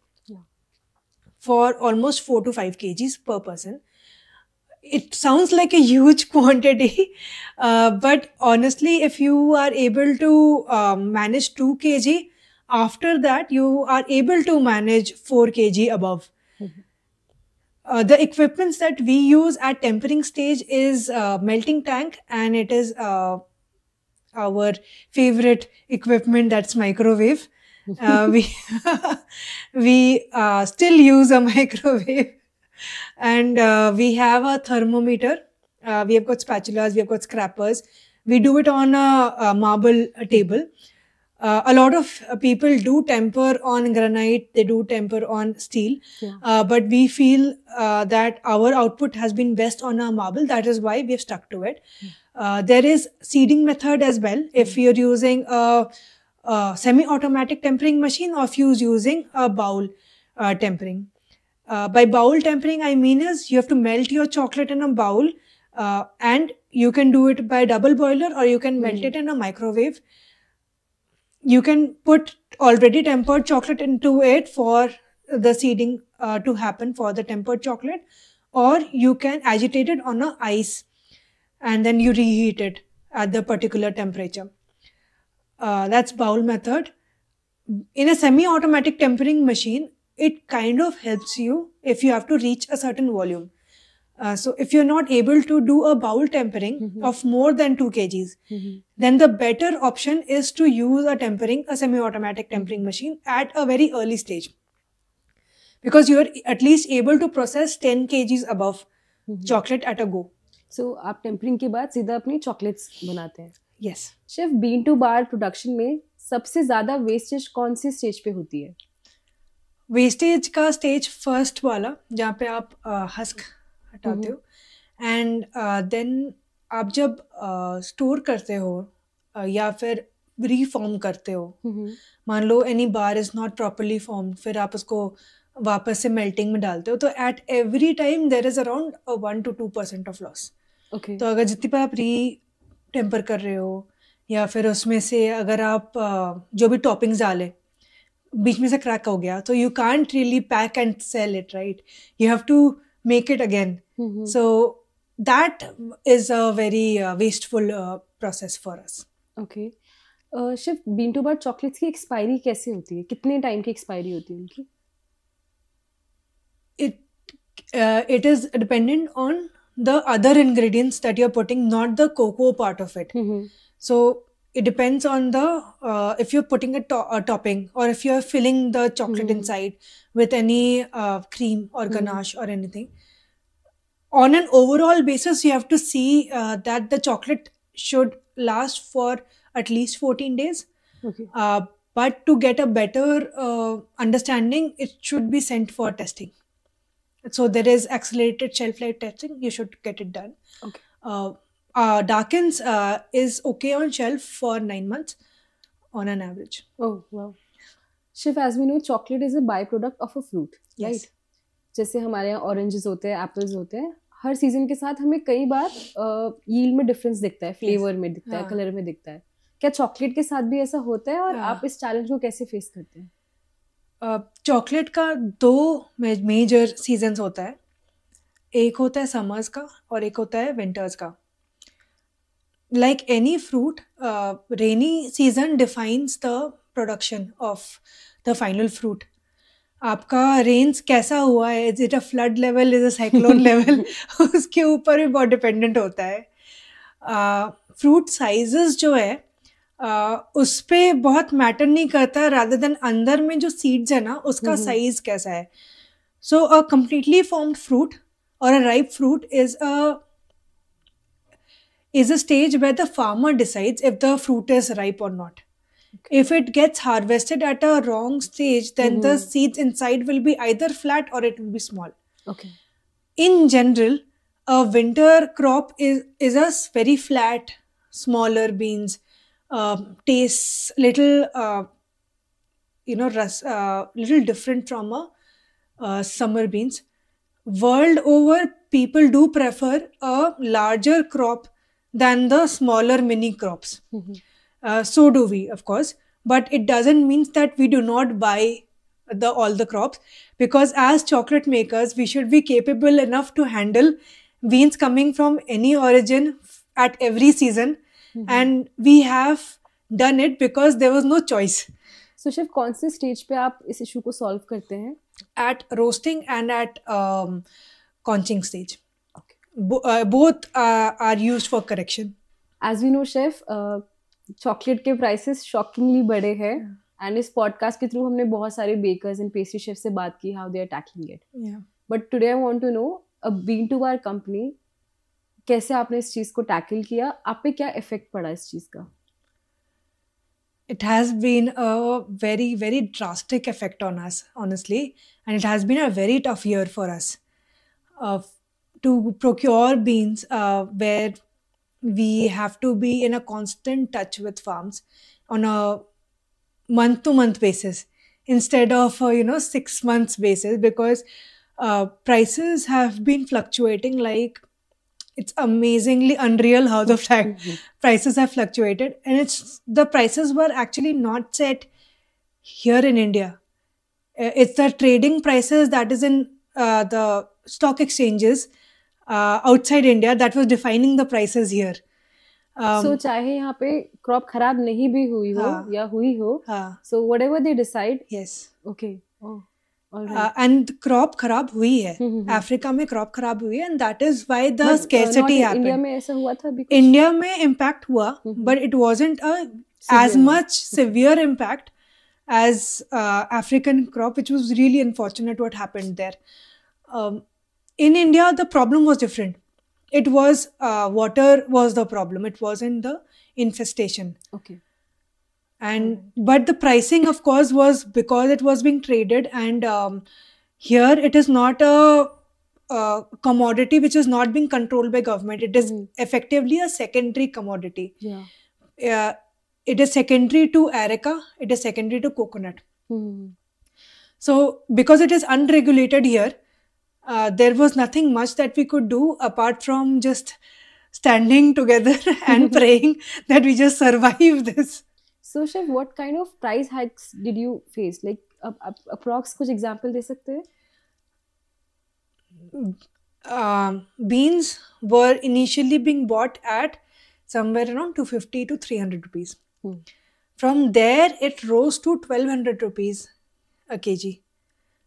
for almost 4 to 5 kgs per person. It sounds like a huge quantity, but honestly, if you are able to manage 2 kg, after that you are able to manage 4 kg above. The equipments that we use at tempering stage is melting tank, and it is our favorite equipment, that's microwave. We still use a microwave, and we have a thermometer. We have got spatulas, we have got scrapers. We do it on a marble table. A lot of people do temper on granite, they do temper on steel, but we feel that our output has been best on a marble. That is why we have stuck to it. There is seeding method as well. If you're using a semi-automatic tempering machine, or if you're using a bowl tempering. By bowl tempering, I mean is you have to melt your chocolate in a bowl, and you can do it by double boiler, or you can melt it in a microwave. You can put already tempered chocolate into it for the seeding to happen for the tempered chocolate, or you can agitate it on a ice and then you reheat it at the particular temperature. That's bowl method. In a semi-automatic tempering machine, it kind of helps you if you have to reach a certain volume. So if you're not able to do a bowl tempering of more than 2 kgs, then the better option is to use a semi-automatic tempering machine at a very early stage, because you're at least able to process 10 kgs above chocolate at a go. So आप tempering के बाद सीधा अपनी chocolates बनाते हैं? Yes. Chef, bean to bar production में सबसे ज़्यादा wastage कौन सी stage पे होती है? Wastage का stage first वाला, जहाँ पे आप husk हटाते हो, एंड देन आप जब स्टोर करते हो या फिर रीफॉर्म करते हो, मान लो any bar is not properly form, फिर आप उसको वापस से मेल्टिंग में डालते हो, तो at every time there is around 1 to 2% of loss. तो अगर जितनी बार आप री टेम्पर कर रहे हो, या फिर उसमें से अगर आप जो भी टॉपिंग्स डाले बीच में से क्रैक हो गया, तो you can't really pack and sell it, right? You have to make it again. So that is a very wasteful process for us. Okay. Shiv, bean to bar chocolates की expiry कैसे होती है? कितने time की expiry होती है उनकी? It is dependent on the other ingredients that you're putting, not the cocoa part of it. So it depends on the if you're putting a topping, or if you're filling the chocolate inside with any cream or ganache or anything. On an overall basis, you have to see that the chocolate should last for at least 14 days. Okay. But to get a better understanding, it should be sent for testing. So there is accelerated shelf life testing. You should get it done. Okay. Darkins is okay on shelf for 9 months on an average. Oh, wow. Shiv, as we know, chocolate is a byproduct of a fruit, Yes. right? जैसे हमारे यहाँ oranges होते हैं, apples होते हैं, हर season के साथ हमें कई बार यील्ड में डिफरेंस दिखता है, फ्लेवर में दिखता है, कलर में दिखता है. क्या चॉकलेट के साथ भी ऐसा होता है, और आप इस चैलेंज को कैसे फेस करते हैं? चॉकलेट का 2 मेजर सीजन्स होता है. एक होता है समर्स का और एक होता है विंटर्स का. like any fruit, rainy season defines the production of the final fruit. आपका रेंस कैसा हुआ है, is it a flood level, is a cyclone level, उसके ऊपर भी बहुत डिपेंडेंट होता है. फ्रूट साइजेस जो है उस पे बहुत मैटर नहीं करता, रादर देन अंदर में जो सीड्स है ना उसका साइज कैसा है. So a completely formed fruit और a ripe fruit is a stage where the farmer decides if the fruit is ripe or not. If it gets harvested at a wrong stage, then the seeds inside will be either flat or it will be small. Okay. In general, a winter crop is a very flat, smaller beans, tastes little, little different from a summer beans. World over, people do prefer a larger crop than the smaller mini crops. So do we, of course, but it doesn't mean that we do not buy all the crops, because as chocolate makers we should be capable enough to handle beans coming from any origin at every season. And we have done it because there was no choice. So chef कौन से stage पे आप इस issue को solve करते हैं? At roasting and at conching stage. Both are used for correction. As we know, chef, chocolate के prices shockingly बढ़े हैं, एंड इस पॉडकास्ट के थ्रू हमने बहुत सारे बेकर्स एंड पेस्ट्री शेफ से बात की how they are tackling it. But today I want to know, a bean to bar company, कैसे आपने इस चीज को टैकल किया? आप पे क्या इफेक्ट पड़ा इस चीज का? It has been a very, very drastic effect on us, honestly, and it has been a very tough year for us. To procure beans where we have to be in a constant touch with farms on a month-to-month basis instead of 6 months basis, because prices have been fluctuating like it's amazingly unreal how the prices have fluctuated, and the prices were actually not set here in India. It's the trading prices that is in the stock exchanges outside India that was defining the prices here. So चाहे यहाँ पे crop खराब नहीं भी हुई हो या हुई हो, so whatever they decide. Yes. Okay. Oh. And crop खराब हुई है, अफ्रीका में क्रॉप खराब हुई है, and that is why the scarcity happened. India में ऐसा हुआ था? इंडिया में impact हुआ, but it wasn't as much severe impact as African crop, which was really unfortunate what happened there. In India, the problem was different. It was water was the problem. It wasn't the infestation. Okay. But the pricing, of course, was because it was being traded, and here it is not a commodity which is not being controlled by government. It is effectively a secondary commodity. Yeah. It is secondary to areca. It is secondary to coconut. So because it is unregulated here, there was nothing much that we could do apart from just standing together and praying that we just survive this. So chef, what kind of price hikes did you face? Like approx कुछ example दे सकते हैं? Beans were initially being bought at somewhere around 250 to 300 rupees. From there, it rose to 1200 rupees a kg.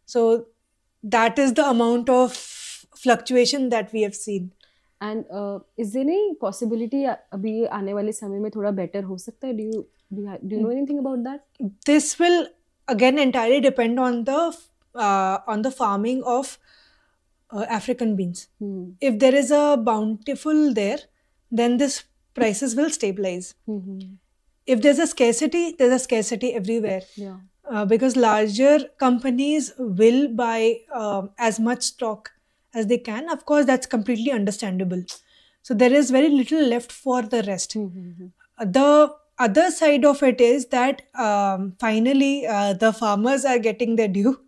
So that is the amount of fluctuation that we have seen. And is there any possibility अभी आने वाले समय में थोड़ा better हो सकता है? Do you know anything about that? This will again entirely depend on the farming of African beans. If there is a bountiful there, then this prices will stabilize. If there's a scarcity, there's a scarcity everywhere. Yeah. Because larger companies will buy as much stock as they can. Of course, that's completely understandable. So there is very little left for the rest. The other side of it is that finally the farmers are getting their due,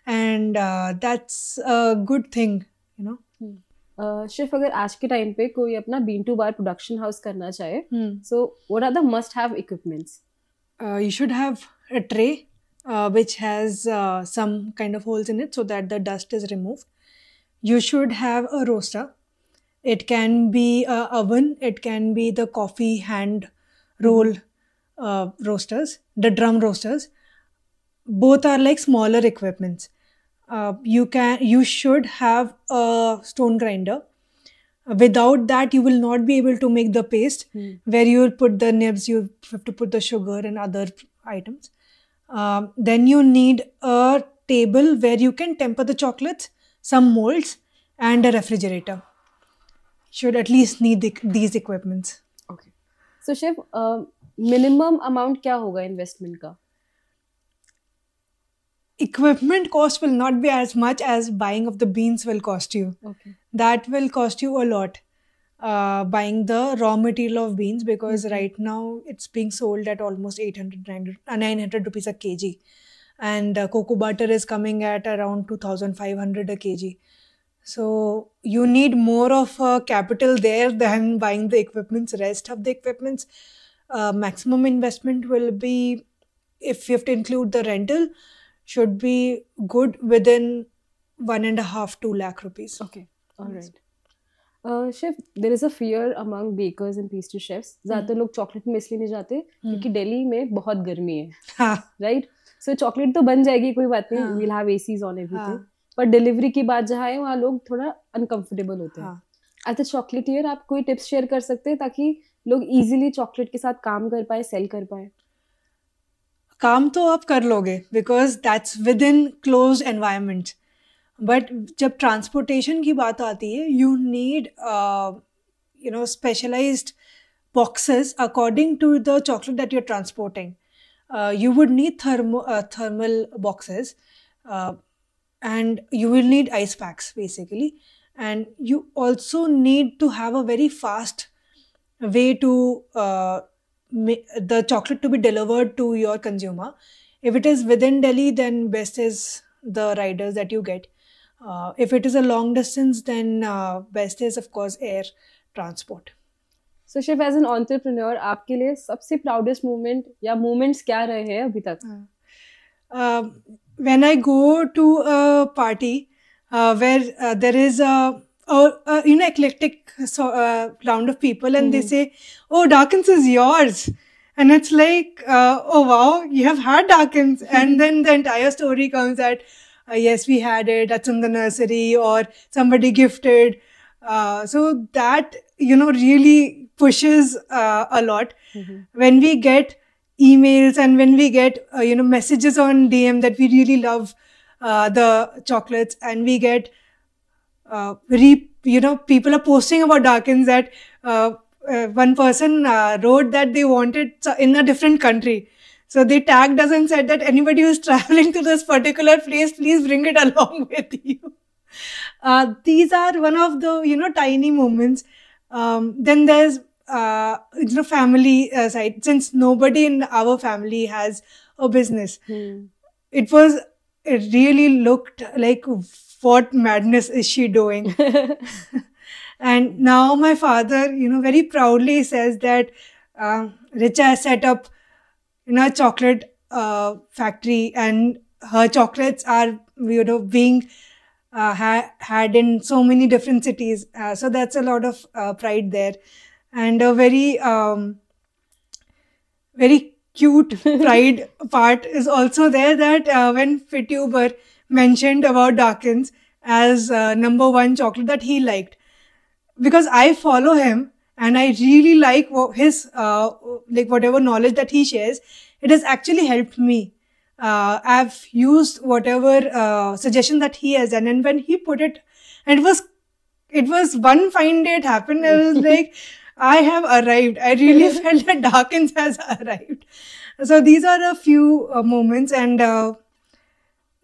and that's a good thing, chef, अगर आज के time पे कोई अपना bean to bar production house करना चाहे, so what are the must have equipments? You should have a tray which has some kind of holes in it so that the dust is removed. You should have a roaster. It can be a oven. It can be the coffee hand roll roasters, the drum roasters. Both are like smaller equipments. You should have a stone grinder. Without that, you will not be able to make the paste where you will put the nibs, you have to put the sugar and other items. Then you need a table where you can temper the chocolates, some molds, and a refrigerator. Should at least need these equipments. Okay. So chef, minimum amount क्या होगा investment का? Equipment cost will not be as much as buying of the beans will cost you. Okay. That will cost you a lot. Buying the raw material of beans, because right now it's being sold at almost 900 rupees a kg, and cocoa butter is coming at around 2,500 a kg. So you need more of a capital there than buying the equipments. Rest of the equipments, maximum investment will be, if you have to include the rental, should be good within 1.5-2 lakh rupees. Okay. All right. Chef, there is a fear among bakers and pastry chefs. ज़्यादातर लोग chocolate में इसलिए नहीं जाते क्योंकि दिल्ली में बहुत गर्मी है, राइट? सो चॉकलेट तो बन जाएगी, कोई बात नहीं, we'll have ACs on everything. पर डिलीवरी की बात जहाँ है वहाँ लोग थोड़ा अनकंफर्टेबल होते हैं. एज अ चॉकलेटियर आप कोई टिप्स शेयर कर सकते हैं ताकि लोग इजीली चॉकलेट के साथ काम कर पाए, सेल कर पाए? काम तो आप कर लोगे because that's within close environment, but जब ट्रांसपोर्टेशन की बात आती है you need specialized boxes according to the chocolate that you're transporting. You would need thermal boxes, and you will need ice packs basically, and you also need to have a very fast way to the chocolate to be delivered to your consumer. If it is within Delhi, then best is the riders that you get. If it is a long distance, then best is of course air transport. So chef, as an entrepreneur, आपके लिए सबसे proudest moment या moments क्या रहे हैं अभी तक? When I go to a party where there is a eclectic round of people, and they say, "Oh, Darkins is yours," and it's like, "Oh wow, you have had Darkins," and then the entire story comes that yes, we had it at the nursery, or somebody gifted. So that really pushes a lot. When we get emails and when we get messages on DM that we really love the chocolates, and we get people are posting about Darkins that one person wrote that they wanted in a different country. So they tagged us and said that anybody who's traveling to this particular place, please bring it along with you. These are one of the tiny moments. Then there's family side. Since nobody in our family has a business, it really looked like, what madness is she doing? And now my father very proudly says that Richa has set up a chocolate factory, and her chocolates are being had in so many different cities. So that's a lot of pride there. And a very cute pride part is also there, that when Fituber mentioned about Darkins as number one chocolate that he liked, because I follow him and I really like his whatever knowledge that he shares, it has actually helped me. I've used whatever suggestion that he has done, and when he put it, and it was one fine day it happened, I was like, I have arrived. I really felt that Darkins has arrived. So these are a few moments, and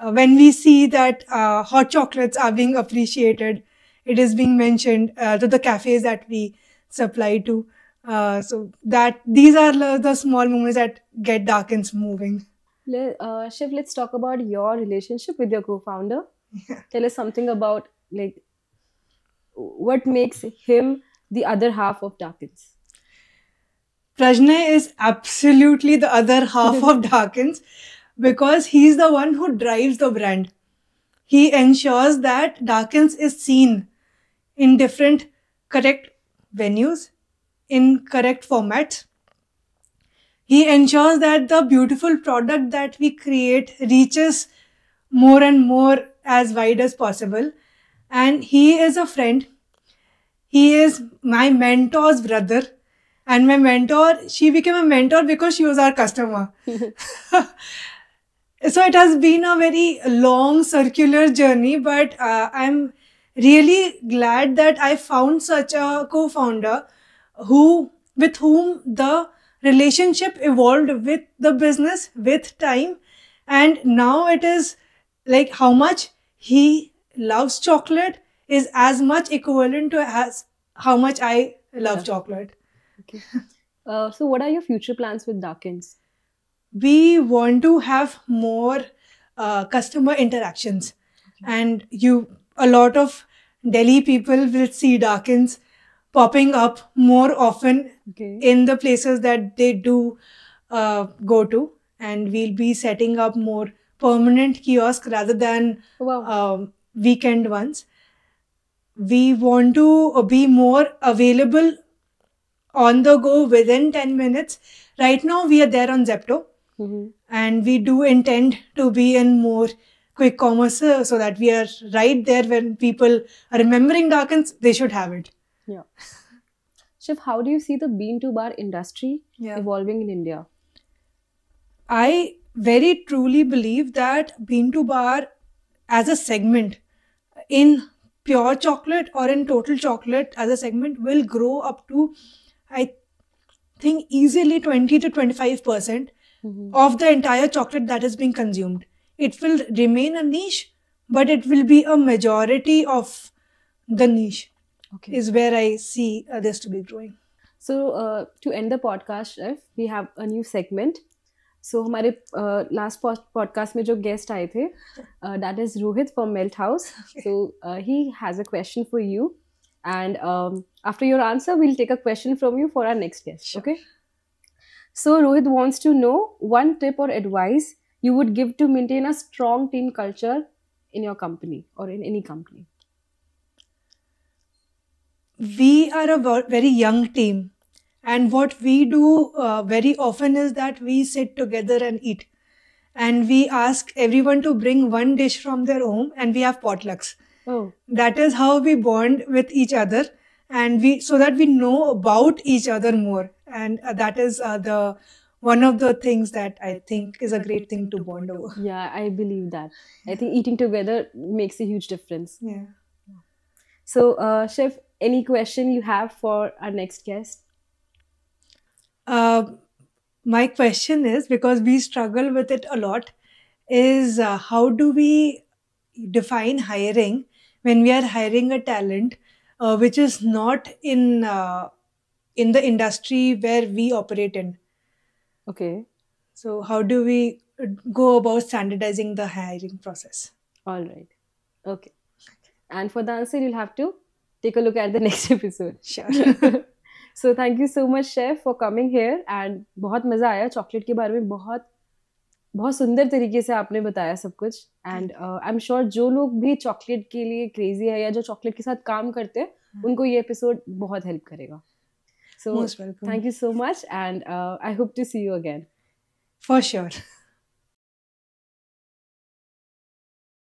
when we see that hot chocolates are being appreciated, it is being mentioned to the cafes that we supply to. So that these are the small moments that get Darkins moving. Shiv, let's talk about your relationship with your co-founder. Yeah. Tell us something about what makes him the other half of Darkins. Prajnay is absolutely the other half of Darkins, because he's the one who drives the brand. He ensures that Darkins is seen in different correct venues, in correct formats. He ensures that the beautiful product that we create reaches more and more as wide as possible. And he is a friend. He is my mentor's brother. And my mentor, she became a mentor because she was our customer. So it has been a very long circular journey, but I'm really glad that I found such a co-founder with whom the relationship evolved with the business with time. And now it is like how much he loves chocolate is as much equivalent to as how much I love chocolate. Okay. So what are your future plans with Darkins? We want to have more customer interactions, and a lot of Delhi people will see Darkins popping up more often in the places that they do go to, and we'll be setting up more permanent kiosks rather than weekend ones. We want to be more available on the go within 10 minutes. Right now we are there on Zepto. And we do intend to be in more quick commerce so that we are right there when people are remembering Darkins, they should have it. Yeah. Shiv, how do you see the bean to bar industry evolving in India? I very truly believe that bean to bar as a segment in pure chocolate or in total chocolate as a segment will grow up to, I think, easily 20 to 25% of the entire chocolate that is being consumed. It will remain a niche, but it will be a majority of the niche is where I see this to be growing. So to end the podcast, Chef, we have a new segment. So हमारे last podcast में जो guest आए थे, that is Rohit from Melt House. So he has a question for you, and after your answer, we'll take a question from you for our next guest. Sure. Okay. So Rohit wants to know one tip or advice you would give to maintain a strong team culture in your company or in any company. We are a very young team, and what we do very often is that we sit together and eat, and we ask everyone to bring one dish from their home, and we have potlucks. That is how we bond with each other, and so that we know about each other more. And that is one of the things that I think is a great thing to bond over. Yeah, I believe that. I think eating together makes a huge difference. Yeah. So, Chef, any question you have for our next guest? My question is, because we struggle with it a lot, is how do we define hiring when we are hiring a talent which is not in the industry where we operate in? Okay. So how do we go about standardizing the hiring process? All right. Okay. And for the answer, you'll have to take a look at the next episode. Sure. So thank you so much, Chef, for coming here. And बहुत मज़ा आया chocolate के बारे में, बहुत सुंदर तरीके से आपने बताया सब कुछ. एंड आई एम श्योर जो लोग भी चॉकलेट के लिए क्रेजी है या जो चॉकलेट के साथ काम करते हैं, उनको ये एपिसोड बहुत हेल्प करेगा. So thank you so much, and I hope to see you again. For sure.